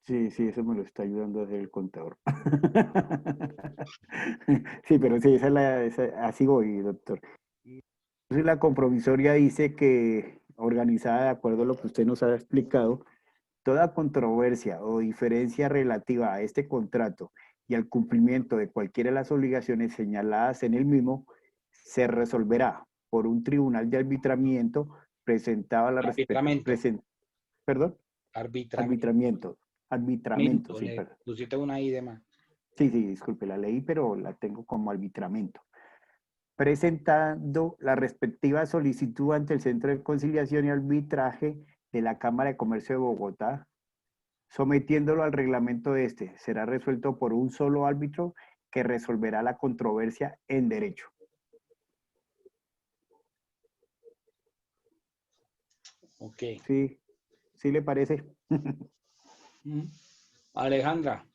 Sí, eso me lo está ayudando a hacer el contador. Sí, pero sí, así voy, doctor. Entonces la compromisoria dice que, organizada de acuerdo a lo que usted nos ha explicado, toda controversia o diferencia relativa a este contrato y al cumplimiento de cualquiera de las obligaciones señaladas en el mismo se resolverá por un tribunal de arbitramiento presentado a la perdón. Arbitramiento, sí, Le perdón. pusiste una I de más. Sí, disculpe, la leí, pero la tengo como arbitramiento. Presentando la respectiva solicitud ante el Centro de Conciliación y Arbitraje de la Cámara de Comercio de Bogotá, sometiéndolo al reglamento de este. Será resuelto por un solo árbitro que resolverá la controversia en derecho. Ok. ¿Sí le parece? Alejandra.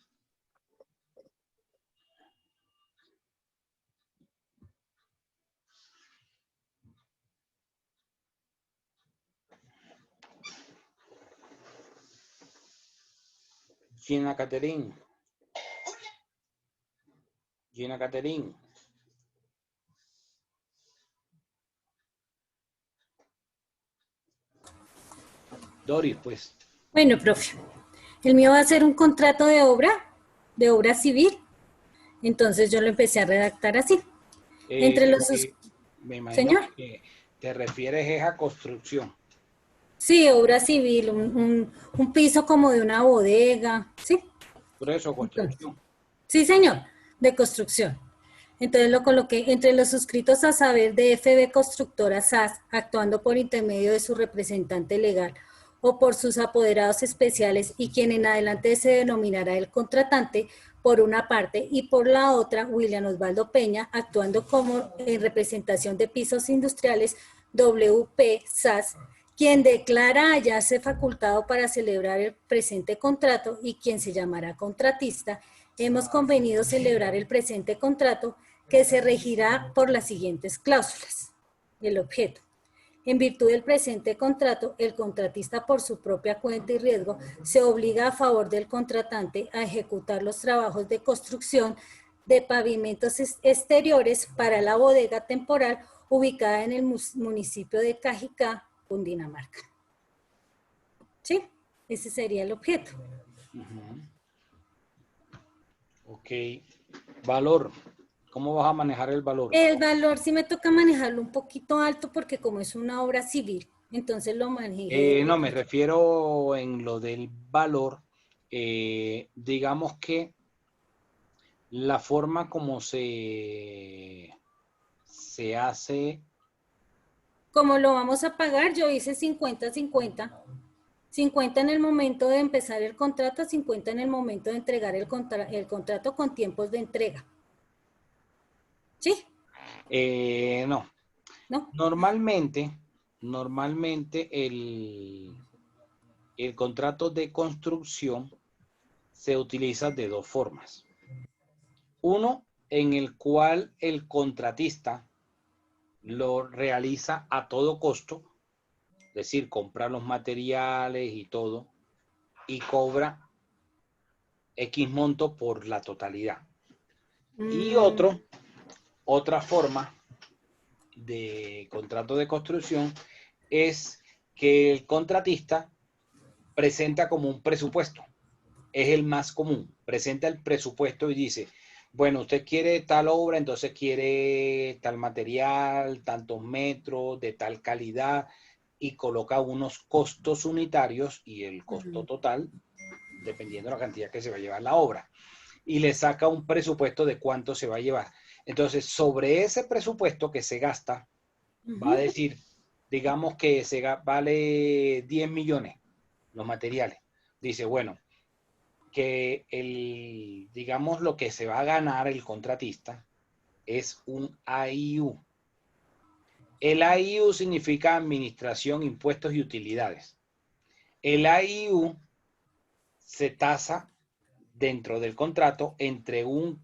Gina Caterín. Gina Caterín. Doris, pues. Bueno, profe, el mío va a ser un contrato de obra civil. Entonces yo lo empecé a redactar así. Entre los... Me imagino Señor. que te refieres es a construcción. Sí, obra civil, un piso como de una bodega, ¿sí? Por eso, construcción. Sí, señor, de construcción. Entonces lo coloqué entre los suscritos a saber de FB Constructora SAS, actuando por intermedio de su representante legal o por sus apoderados especiales y quien en adelante se denominará el contratante por una parte y por la otra William Osvaldo Peña, actuando como en representación de Pisos Industriales WP SAS, quien declara hallarse facultado para celebrar el presente contrato y quien se llamará contratista. Hemos convenido celebrar el presente contrato que se regirá por las siguientes cláusulas. El objeto. En virtud del presente contrato, el contratista por su propia cuenta y riesgo se obliga a favor del contratante a ejecutar los trabajos de construcción de pavimentos exteriores para la bodega temporal ubicada en el municipio de Cajicá, Cundinamarca. ¿Sí? Ese sería el objeto. Ok. Valor. ¿Cómo vas a manejar el valor? El valor sí me toca manejarlo un poquito alto porque como es una obra civil, entonces lo manejé. No, me refiero en lo del valor. Digamos que la forma como se hace... Como lo vamos a pagar, yo hice 50-50. 50 en el momento de empezar el contrato, 50 en el momento de entregar el contrato con tiempos de entrega. ¿Sí? No. ¿No? Normalmente el contrato de construcción se utiliza de dos formas. Uno, en el cual el contratista lo realiza a todo costo, es decir, compra los materiales y todo, y cobra X monto por la totalidad. Y otra forma de contrato de construcción es que el contratista presenta como un presupuesto. Es el más común. Presenta el presupuesto y dice, bueno, usted quiere tal obra, entonces quiere tal material, tantos metros, de tal calidad, y coloca unos costos unitarios y el costo total, dependiendo de la cantidad que se va a llevar la obra. Y le saca un presupuesto de cuánto se va a llevar. Entonces, sobre ese presupuesto que se gasta, va a decir, digamos que vale 10 millones los materiales. Dice, bueno, que digamos lo que se va a ganar el contratista es un AIU. El AIU significa Administración, Impuestos y Utilidades. El AIU se tasa dentro del contrato entre un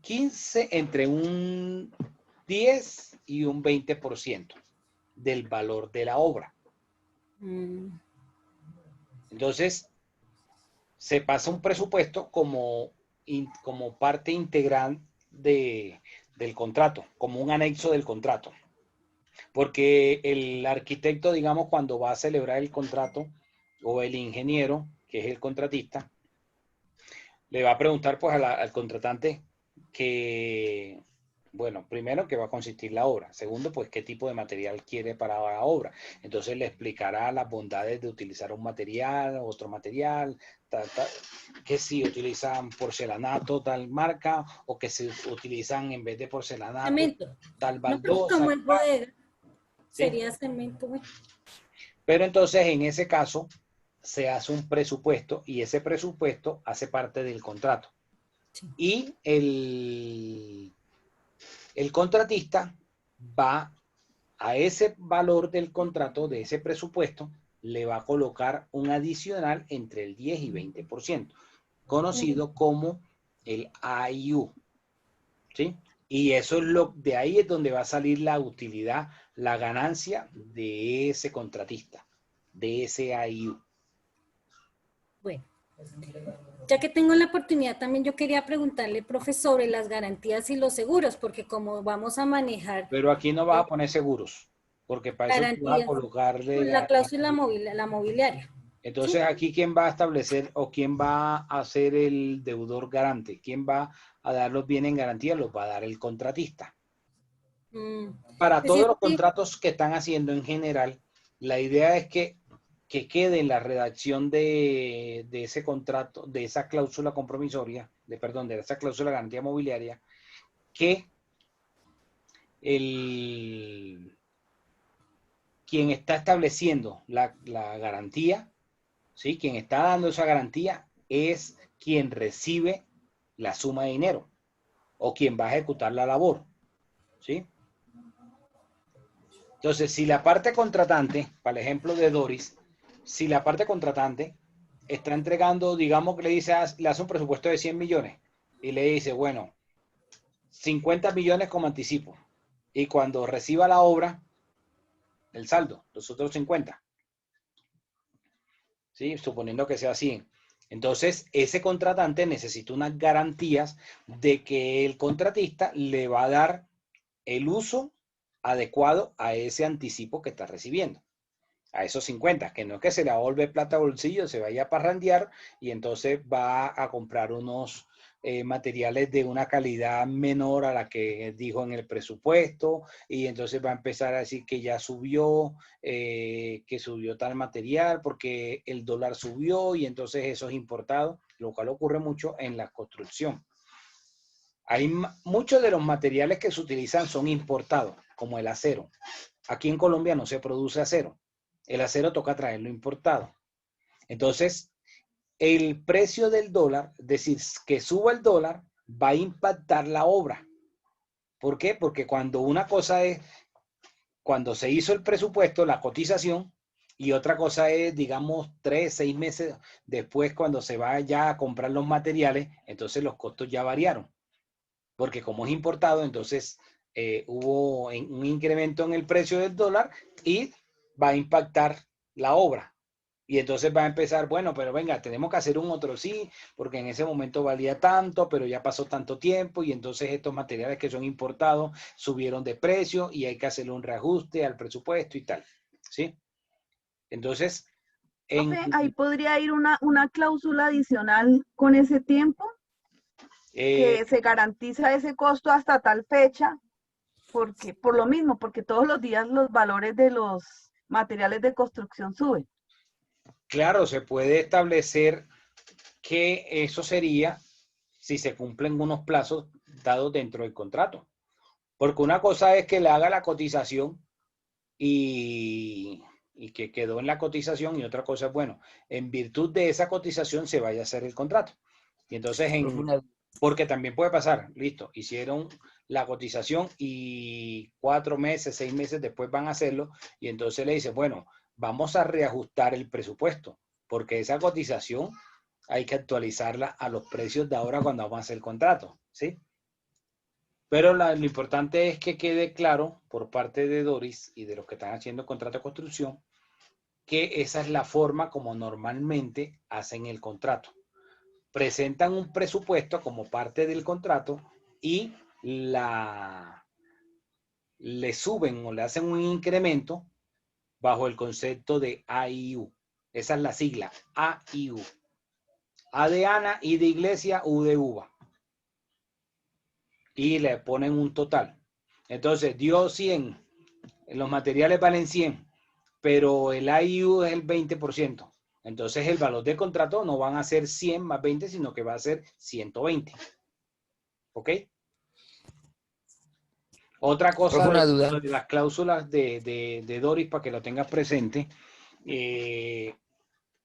10 y un 20% del valor de la obra. Entonces, se pasa un presupuesto como parte integral del contrato, como un anexo del contrato. Porque el arquitecto, digamos, cuando va a celebrar el contrato, o el ingeniero, que es el contratista, le va a preguntar pues al contratante que, bueno, primero, qué va a consistir la obra. Segundo, pues qué tipo de material quiere para la obra. Entonces le explicará las bondades de utilizar un material, otro material, que si utilizan porcelanato tal marca o que si utilizan en vez de porcelanato cemento. tal baldosa. No, como es bodega, ¿sí? Sería cemento. Bueno. Pero entonces en ese caso se hace un presupuesto y ese presupuesto hace parte del contrato. Sí. Y el contratista va a ese valor del contrato, de ese presupuesto, le va a colocar un adicional entre el 10 y 20%, conocido como el AIU. ¿Sí? Y eso es de ahí es donde va a salir la utilidad, la ganancia de ese contratista, de ese AIU. Bueno, ya que tengo la oportunidad, también yo quería preguntarle, profe, sobre las garantías y los seguros, porque como vamos a manejar... Pero aquí no vas a poner seguros, porque para eso tú vas a colocarle... la cláusula mobiliaria. Entonces, aquí, ¿quién va a establecer o quién va a ser el deudor garante? ¿Quién va a dar los bienes en garantía? Los va a dar el contratista. Para Es todos decir, los sí, contratos que están haciendo en general, la idea es que quede en la redacción de ese contrato, de esa cláusula compromisoria, de esa cláusula de garantía mobiliaria, que quien está estableciendo la garantía, ¿sí? Quien está dando esa garantía es quien recibe la suma de dinero o quien va a ejecutar la labor, ¿sí? Entonces, si la parte contratante, para el ejemplo de Doris, si la parte contratante está entregando, digamos que le hace un presupuesto de 100 millones y le dice, bueno, 50 millones como anticipo. Y cuando reciba la obra, el saldo, los otros 50. ¿Sí? Suponiendo que sea 100. Entonces, ese contratante necesita unas garantías de que el contratista le va a dar el uso adecuado a ese anticipo que está recibiendo, a esos 50, que no es que se le vuelve plata a bolsillo, se vaya a parrandear y entonces va a comprar unos materiales de una calidad menor a la que dijo en el presupuesto y entonces va a empezar a decir que ya subió, que subió tal material porque el dólar subió y entonces eso es importado, lo cual ocurre mucho en la construcción. Muchos de los materiales que se utilizan son importados, como el acero. Aquí en Colombia no se produce acero. El acero toca traerlo importado. Entonces, el precio del dólar, es decir, que suba el dólar, va a impactar la obra. ¿Por qué? Porque cuando una cosa es, cuando se hizo el presupuesto, la cotización, y otra cosa es, digamos, 3, 6 meses después, cuando se va ya a comprar los materiales, entonces los costos ya variaron. Porque como es importado, entonces hubo un incremento en el precio del dólar y va a impactar la obra. Y entonces va a empezar, bueno, pero venga, tenemos que hacer un otro sí, porque en ese momento valía tanto, pero ya pasó tanto tiempo y entonces estos materiales que son importados subieron de precio y hay que hacerle un reajuste al presupuesto y tal, ¿sí? Entonces, Profe, ahí podría ir una cláusula adicional con ese tiempo, que se garantiza ese costo hasta tal fecha, porque por lo mismo, porque todos los días los valores de los materiales de construcción suben. claro, se puede establecer que eso sería si se cumplen unos plazos dados dentro del contrato. Porque una cosa es que le haga la cotización y que quedó en la cotización y otra cosa es, bueno, en virtud de esa cotización se vaya a hacer el contrato. Y entonces, porque también puede pasar, listo, hicieron la cotización y 4 meses, 6 meses después van a hacerlo y entonces le dice, bueno, vamos a reajustar el presupuesto, porque esa cotización hay que actualizarla a los precios de ahora cuando vamos a hacer el contrato, ¿sí? Pero lo importante es que quede claro por parte de Doris y de los que están haciendo el contrato de construcción que esa es la forma como normalmente hacen el contrato. Presentan un presupuesto como parte del contrato y le suben o le hacen un incremento bajo el concepto de AIU. Esa es la sigla, AIU. A de Ana, I de iglesia, U de uva. Y le ponen un total. Entonces, dio 100, los materiales valen 100, pero el AIU es el 20%. Entonces, el valor del contrato no van a ser 100 más 20, sino que va a ser 120. ¿Ok? Otra cosa Una duda. de las cláusulas de Doris, para que lo tengas presente,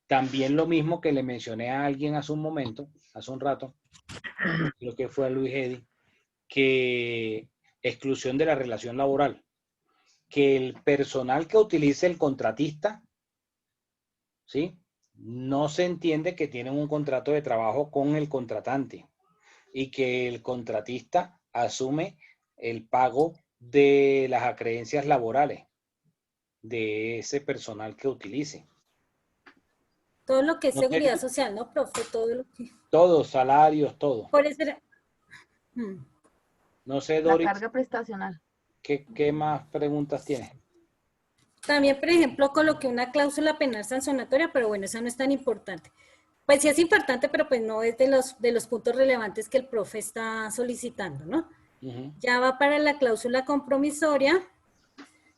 también lo mismo que le mencioné a alguien hace un rato, creo que fue a Luis Eddy, que exclusión de la relación laboral, que el personal que utilice el contratista, ¿sí? No se entiende que tienen un contrato de trabajo con el contratante y que el contratista asume el pago de las acreencias laborales de ese personal que utilice. Todo lo que es No seguridad sé, social, ¿no, profe? Todo lo que... todos, salarios, todo. Por eso era... No sé, La Doris, carga prestacional. ¿qué más preguntas tienes? También, por ejemplo, coloqué una cláusula penal sancionatoria, pero bueno, esa no es tan importante. Pues sí es importante, pero pues no es de los puntos relevantes que el profe está solicitando, ¿no? Ya va para la cláusula compromisoria.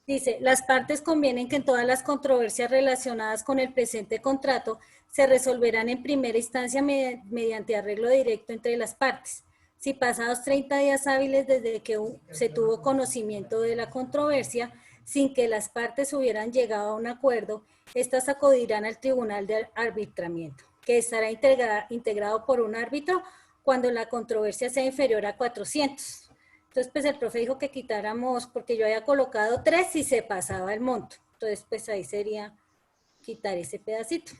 Dice, las partes convienen que en todas las controversias relacionadas con el presente contrato se resolverán en primera instancia mediante arreglo directo entre las partes. Si pasados 30 días hábiles desde que se tuvo conocimiento de la controversia, sin que las partes hubieran llegado a un acuerdo, estas acudirán al tribunal de arbitramiento, que estará integrado por un árbitro cuando la controversia sea inferior a 400. Entonces, pues el profe dijo que quitáramos, porque yo había colocado 3 y se pasaba el monto. Entonces, pues ahí sería quitar ese pedacito.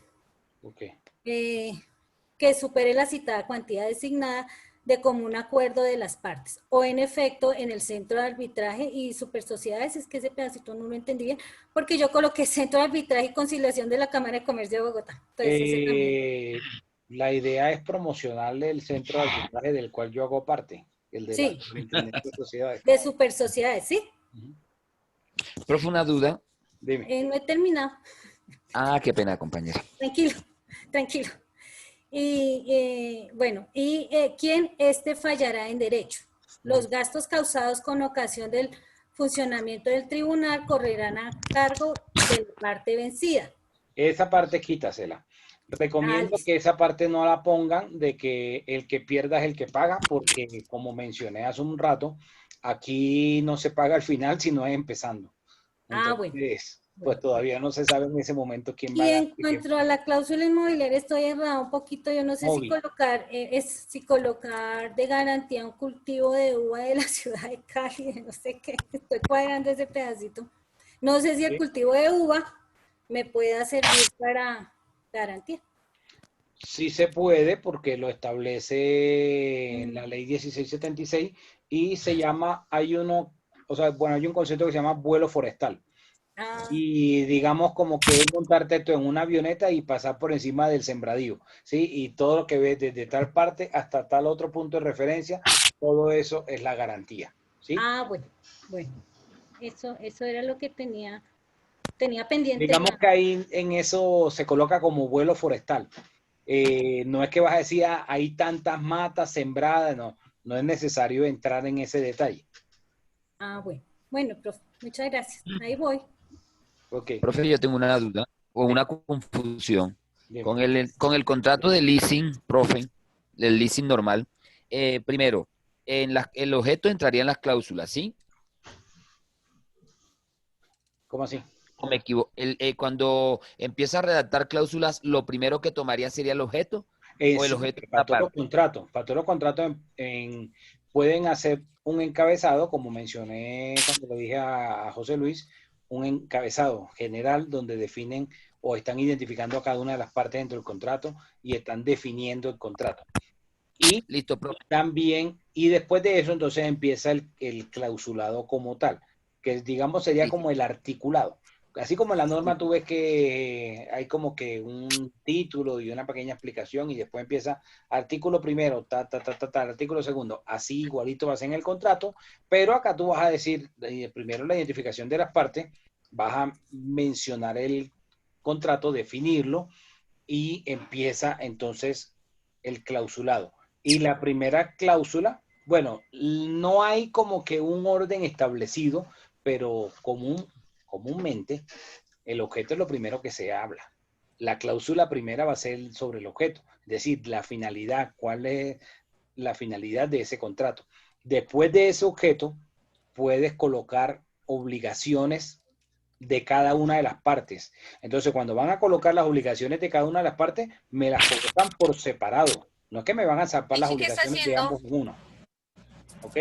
Ok. Que supere la citada cuantía designada de común acuerdo de las partes. O en efecto, en el centro de arbitraje y supersociedades, es que ese pedacito no lo entendí bien, porque yo coloqué centro de arbitraje y conciliación de la Cámara de Comercio de Bogotá. Entonces, ese también. La idea es promocionarle el centro de arbitraje del cual yo hago parte. El de sí, de sociedades. De super sociedades, ¿sí? Profe, una duda. Dime. No he terminado. Ah, qué pena, compañero. Tranquilo, tranquilo. Y bueno, ¿quién fallará en derecho? Los gastos causados con ocasión del funcionamiento del tribunal correrán a cargo de la parte vencida. Esa parte quítasela. Recomiendo que esa parte no la pongan de que el que pierda es el que paga, porque como mencioné hace un rato, aquí no se paga al final, sino es empezando. Entonces, pues todavía no se sabe en ese momento quién va a... Y en cuanto a la cláusula inmobiliaria, estoy errada un poquito, yo no sé si colocar de garantía un cultivo de uva de la ciudad de Cali, no sé qué, estoy cuadrando ese pedacito. No sé si el cultivo de uva me pueda servir para... garantía. Sí se puede porque lo establece la ley 1676 y se llama, hay un concepto que se llama vuelo forestal. Y digamos como que es montarte esto en una avioneta y pasar por encima del sembradío, ¿sí? Y todo lo que ves desde tal parte hasta tal otro punto de referencia, todo eso es la garantía, ¿sí? Bueno. Eso era lo que tenía pendiente. Digamos que ahí en eso se coloca como vuelo forestal. No es que vas a decir, hay tantas matas sembradas, no es necesario entrar en ese detalle. Bueno, profe, muchas gracias. Ahí voy. Okay. Profe, yo tengo una duda o una confusión. Con el contrato de leasing, profe, del leasing normal, primero, el objeto entraría en las cláusulas, ¿sí? ¿Cómo así? ¿O me equivoco? Cuando empieza a redactar cláusulas, ¿lo primero que tomaría sería el objeto? ¿O el objeto? Para todos los contratos pueden hacer un encabezado, como mencioné cuando le dije a José Luis, un encabezado general donde definen o están identificando a cada una de las partes dentro del contrato y están definiendo el contrato. Y listo, profe. También, y después de eso, entonces empieza el clausulado como tal, que digamos sería como el articulado. Así como en la norma tú ves que hay como que un título y una pequeña explicación y después empieza artículo primero, artículo segundo, así igualito va a ser en el contrato, pero acá tú vas a decir primero la identificación de las partes, vas a mencionar el contrato, definirlo y empieza entonces el clausulado. Y la primera cláusula, bueno, no hay como que un orden establecido, pero comúnmente el objeto es lo primero que se habla. La cláusula primera va a ser sobre el objeto, es decir, la finalidad, cuál es la finalidad de ese contrato. Después de ese objeto, puedes colocar obligaciones de cada una de las partes. Entonces, cuando van a colocar las obligaciones de cada una de las partes, me las colocan por separado. No es que me van a zapar las obligaciones de ambos en uno. ¿Ok?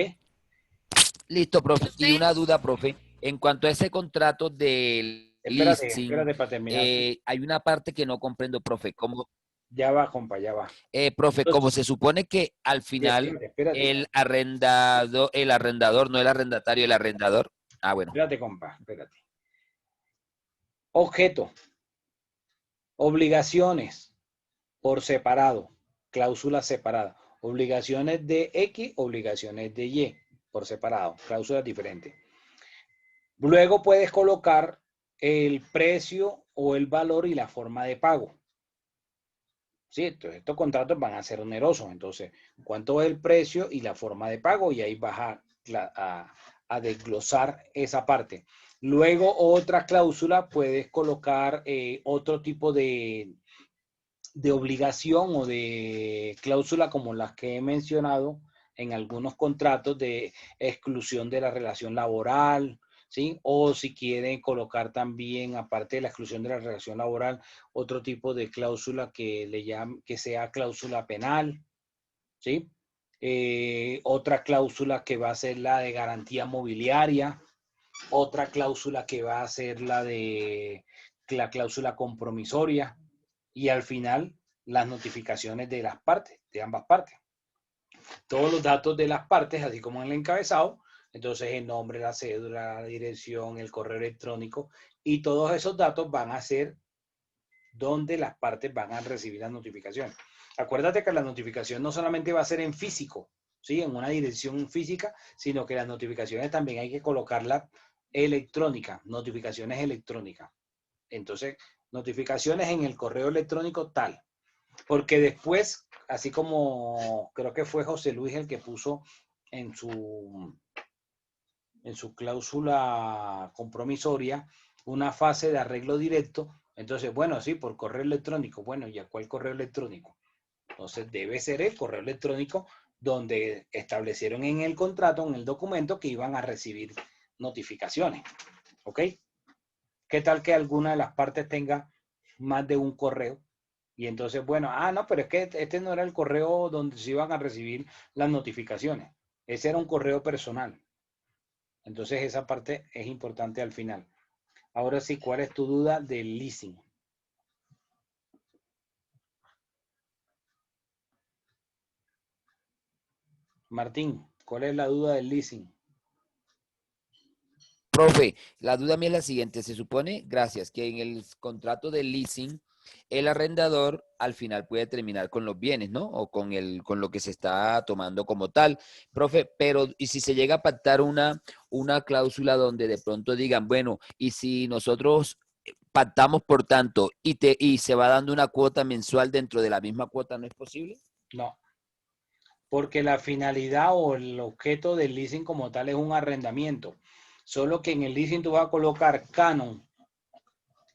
Listo, profe. Y una duda, profe. En cuanto a ese contrato del leasing, para terminar. Hay una parte que no comprendo, profe. ¿Cómo? Ya va, compa, ya va. Profe, entonces, como se supone que al final espérate. el arrendador, no el arrendatario, el arrendador. Bueno. Espérate, compa, espérate. Objeto. Obligaciones por separado. Cláusula separada. Obligaciones de X, obligaciones de Y por separado. Cláusulas diferentes. Luego puedes colocar el precio o el valor y la forma de pago. Sí, entonces estos contratos van a ser onerosos. Entonces, ¿cuánto es el precio y la forma de pago? Y ahí vas a desglosar esa parte. Luego, otra cláusula, puedes colocar otro tipo de obligación o de cláusula como las que he mencionado en algunos contratos de exclusión de la relación laboral, ¿sí? O si quieren colocar también, aparte de la exclusión de la relación laboral, otro tipo de cláusula que le llaman, que sea cláusula penal, ¿sí? Otra cláusula que va a ser la de garantía mobiliaria, otra cláusula que va a ser la cláusula compromisoria y al final las notificaciones de las partes, de ambas partes. Todos los datos de las partes, así como en el encabezado, entonces el nombre, la cédula, la dirección, el correo electrónico y todos esos datos van a ser donde las partes van a recibir las notificaciones. Acuérdate que la notificación no solamente va a ser en físico, ¿sí? En una dirección física, sino que las notificaciones también hay que colocarlas electrónicas, notificaciones electrónicas. Entonces, notificaciones en el correo electrónico tal. Porque después, así como creo que fue José Luis el que puso en su cláusula compromisoria una fase de arreglo directo, entonces, bueno, sí, por correo electrónico. Bueno, ¿y a cuál correo electrónico? Entonces, debe ser el correo electrónico donde establecieron en el contrato, en el documento, que iban a recibir notificaciones. ¿Ok? ¿Qué tal que alguna de las partes tenga más de un correo? Y entonces, bueno, no, pero es que este no era el correo donde se iban a recibir las notificaciones. Ese era un correo personal. Entonces, esa parte es importante al final. Ahora sí, ¿cuál es tu duda del leasing? Martín, ¿cuál es la duda del leasing? Profe, la duda mía es la siguiente. Se supone, gracias, que en el contrato de leasing, el arrendador al final puede terminar con los bienes, ¿no? O con lo que se está tomando como tal. Profe, pero ¿y si se llega a pactar una cláusula donde de pronto digan, bueno, y si nosotros pactamos por tanto y se va dando una cuota mensual dentro de la misma cuota, ¿no es posible? No, porque la finalidad o el objeto del leasing como tal es un arrendamiento. Solo que en el leasing tú vas a colocar canon.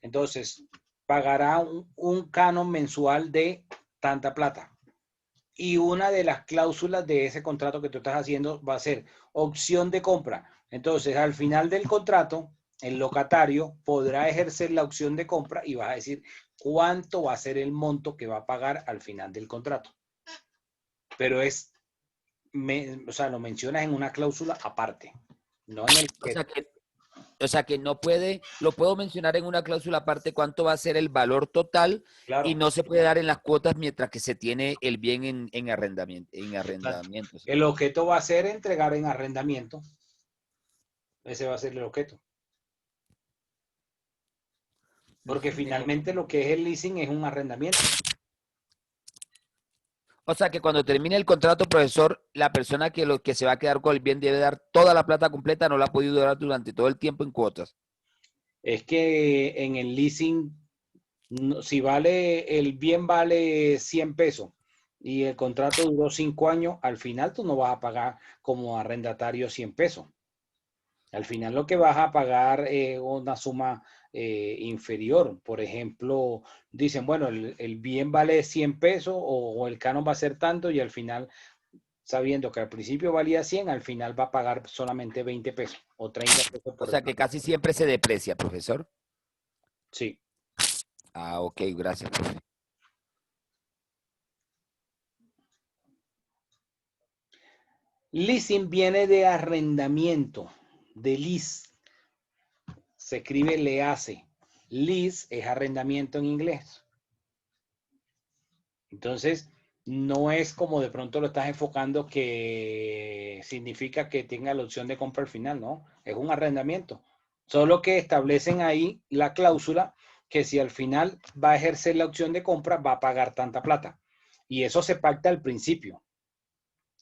Entonces, pagará un canon mensual de tanta plata. Y una de las cláusulas de ese contrato que tú estás haciendo va a ser opción de compra. Entonces, al final del contrato, el locatario podrá ejercer la opción de compra y va a decir cuánto va a ser el monto que va a pagar al final del contrato. Pero lo mencionas en una cláusula aparte, no en el... O sea que no puede, lo puedo mencionar en una cláusula aparte cuánto va a ser el valor total, claro, y no se puede dar en las cuotas mientras que se tiene el bien en arrendamiento. ¿Sí? El objeto va a ser entregar en arrendamiento. Ese va a ser el objeto. Porque finalmente lo que es el leasing es un arrendamiento. O sea que cuando termine el contrato, profesor, la persona que se va a quedar con el bien debe dar toda la plata completa, no la ha podido dar durante todo el tiempo en cuotas. Es que en el leasing, si el bien vale 100 pesos y el contrato duró 5 años, al final tú no vas a pagar como arrendatario 100 pesos. Al final lo que vas a pagar es una suma inferior. Por ejemplo, dicen, bueno, el bien vale 100 pesos o el canon va a ser tanto y al final, sabiendo que al principio valía 100, al final va a pagar solamente 20 pesos o 30 pesos. O sea que casi siempre se deprecia, profesor. Sí. Ah, ok, gracias, profe. Leasing viene de arrendamiento, de lease. Se escribe lease. Lease es arrendamiento en inglés. Entonces, no es como de pronto lo estás enfocando que significa que tenga la opción de compra al final, ¿no? Es un arrendamiento. Solo que establecen ahí la cláusula que si al final va a ejercer la opción de compra, va a pagar tanta plata. Y eso se pacta al principio,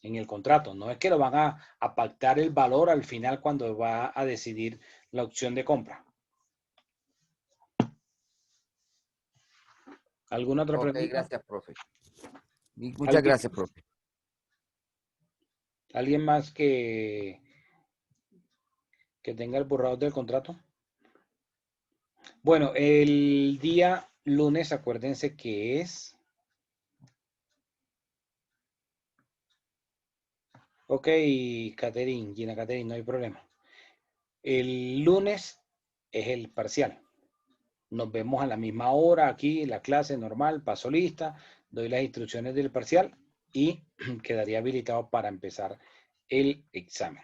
en el contrato. No es que lo van a pactar el valor al final cuando va a decidir la opción de compra. ¿Alguna otra Ok, pregunta? gracias, profe. Muchas gracias, profe. ¿Alguien más que tenga el borrador del contrato? Bueno, el día lunes, acuérdense que es... Ok, Catherine, Gina Catherine, no hay problema. El lunes es el parcial. Nos vemos a la misma hora aquí, en la clase normal, paso lista, doy las instrucciones del parcial y quedaría habilitado para empezar el examen.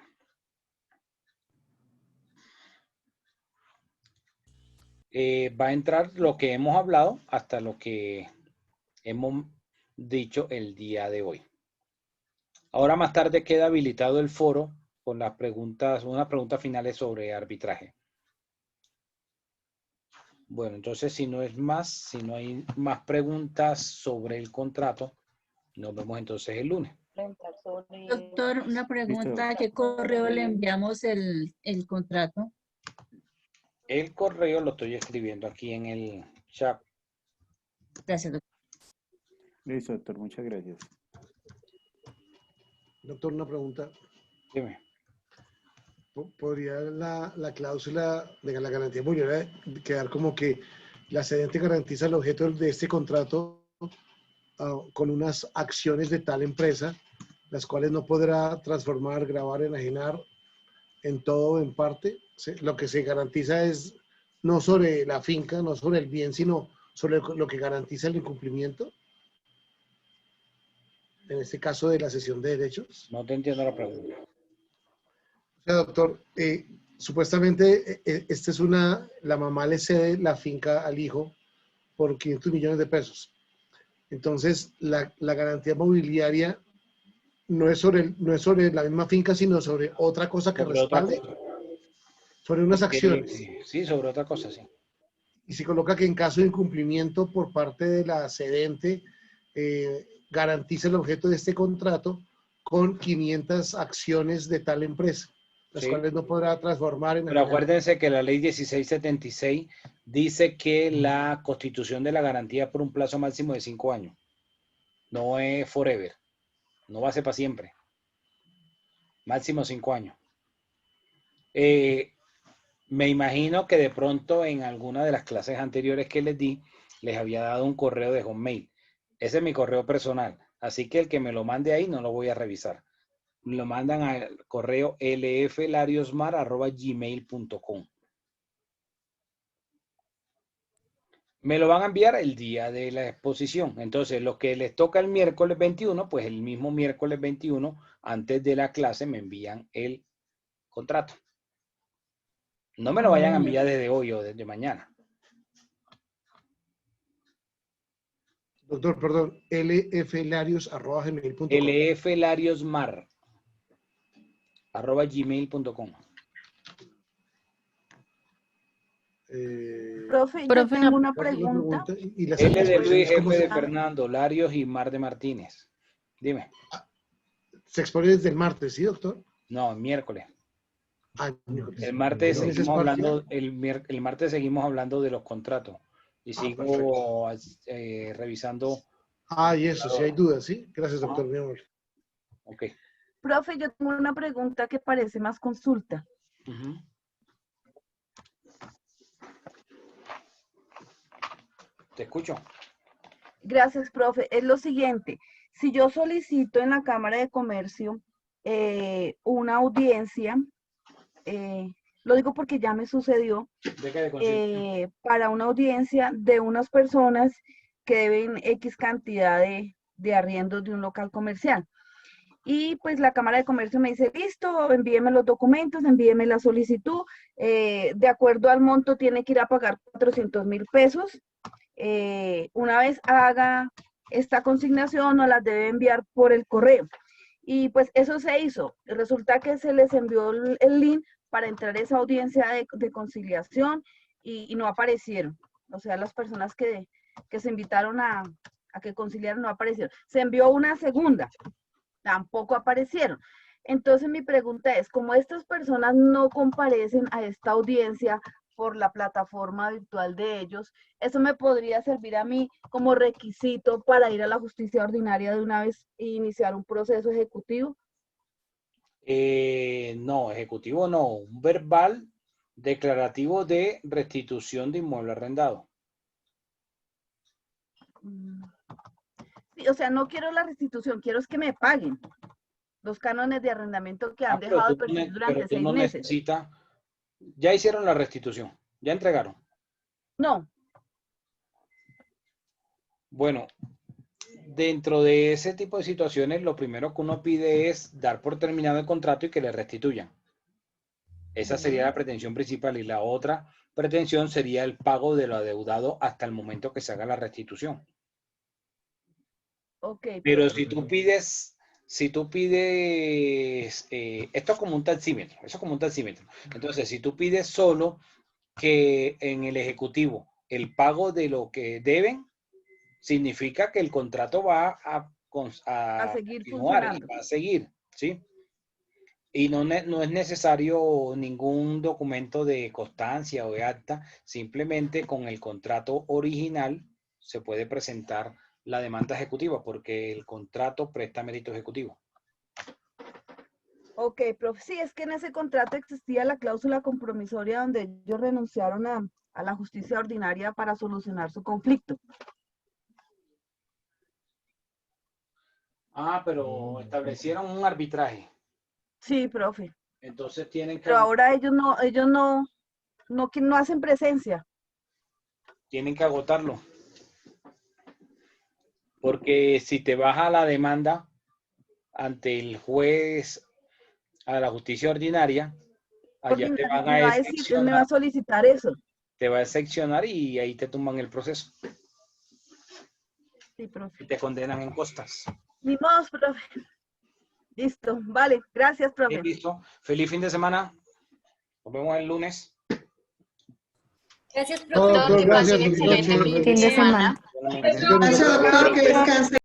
Va a entrar lo que hemos hablado hasta lo que hemos dicho el día de hoy. Ahora más tarde queda habilitado el foro con las preguntas, unas preguntas finales sobre arbitraje. Bueno, entonces si no es más, si no hay más preguntas sobre el contrato, nos vemos entonces el lunes. Doctor, una pregunta, ¿a qué correo le enviamos el contrato? El correo lo estoy escribiendo aquí en el chat. Gracias, doctor. Listo, doctor, muchas gracias. Doctor, una pregunta. Dime. ¿Podría la cláusula de la garantía mobiliaria quedar como que la cedente garantiza el objeto de este contrato con unas acciones de tal empresa, las cuales no podrá transformar, grabar, enajenar en todo o en parte? Lo que se garantiza es no sobre la finca, no sobre el bien, sino sobre lo que garantiza el incumplimiento. En este caso de la cesión de derechos. No te entiendo la pregunta. O sea, doctor, supuestamente esta es la mamá le cede la finca al hijo por 500 millones de pesos. Entonces, la garantía mobiliaria no es sobre la misma finca, sino sobre otra cosa que respalde, sobre unas acciones. Sí, sobre otra cosa, sí. Y se coloca que en caso de incumplimiento por parte de la cedente, garantiza el objeto de este contrato con 500 acciones de tal empresa, las cuales no podrá transformar en... Pero acuérdense que la ley 1676 dice que la constitución de la garantía es por un plazo máximo de 5 años. No es forever. No va a ser para siempre. Máximo 5 años. Me imagino que de pronto en alguna de las clases anteriores que les di, les había dado un correo de Hotmail. Ese es mi correo personal. Así que el que me lo mande ahí no lo voy a revisar. Me lo mandan al correo lflariosmar@gmail.com. Me lo van a enviar el día de la exposición. Entonces, lo que les toca el miércoles 21, pues el mismo miércoles 21, antes de la clase, me envían el contrato. No me lo vayan a enviar desde hoy o desde mañana. Doctor, perdón, lflarios@gmail.com. lflariosmar@gmail.com. Profe, yo tengo una pregunta. L de Luis, F de Fernando, Larios y Mar de Martínez. Dime. Se expone desde el martes, ¿sí, doctor? No, el miércoles. Miércoles. El martes seguimos hablando, el martes seguimos hablando de los contratos. Y sigo revisando. Y eso, si hay dudas, ¿sí? Gracias, doctor, mi amor. Ok. Profe, yo tengo una pregunta que parece más consulta. Te escucho. Gracias, profe. Es lo siguiente. Si yo solicito en la Cámara de Comercio una audiencia, lo digo porque ya me sucedió, para una audiencia de unas personas que deben X cantidad de arriendos de un local comercial. Y pues la Cámara de Comercio me dice, listo, envíeme los documentos, envíeme la solicitud. De acuerdo al monto tiene que ir a pagar 400.000 pesos. Una vez haga esta consignación, nos las debe enviar por el correo. Y pues eso se hizo. Resulta que se les envió el link para entrar a esa audiencia de conciliación y no aparecieron. O sea, las personas que se invitaron a que conciliaran no aparecieron. Se envió una segunda, tampoco aparecieron. Entonces mi pregunta es, como estas personas no comparecen a esta audiencia por la plataforma virtual de ellos, ¿eso me podría servir a mí como requisito para ir a la justicia ordinaria de una vez e iniciar un proceso ejecutivo? No, ejecutivo no, un verbal declarativo de restitución de inmueble arrendado. Sí, o sea, no quiero la restitución, quiero es que me paguen los cánones de arrendamiento que han dejado de percibir durante 6 meses. Necesita, ya hicieron la restitución, ya entregaron. No. Bueno, dentro de ese tipo de situaciones, lo primero que uno pide es dar por terminado el contrato y que le restituyan. Esa sería la pretensión principal, y la otra pretensión sería el pago de lo adeudado hasta el momento que se haga la restitución. Okay, pero si tú pides, esto es como un taxímetro, eso es como un taxímetro. Entonces, si tú pides solo que en el ejecutivo el pago de lo que deben, significa que el contrato va a seguir continuar y funcionando. va a seguir, ¿sí? Y no es necesario ningún documento de constancia o de acta, simplemente con el contrato original se puede presentar la demanda ejecutiva, porque el contrato presta mérito ejecutivo. Ok, profe, sí, es que en ese contrato existía la cláusula compromisoria donde ellos renunciaron a la justicia ordinaria para solucionar su conflicto. Ah, pero establecieron un arbitraje. Sí, profe. Entonces tienen que... Pero ahora ellos no hacen presencia. Tienen que agotarlo. Porque si te vas a la demanda ante el juez, a la justicia ordinaria, allá te van a decir, él me va a solicitar eso. Te va a seccionar y ahí te tumban el proceso. Sí, profe. Y te condenan en costas. Ni modo, profe. Listo, vale. Gracias, profe. Sí, listo. Feliz fin de semana. Nos vemos el lunes. Gracias, profe. Gracias, Excelente fin de semana. Fin de semana. Gracias, doctor, que descanse.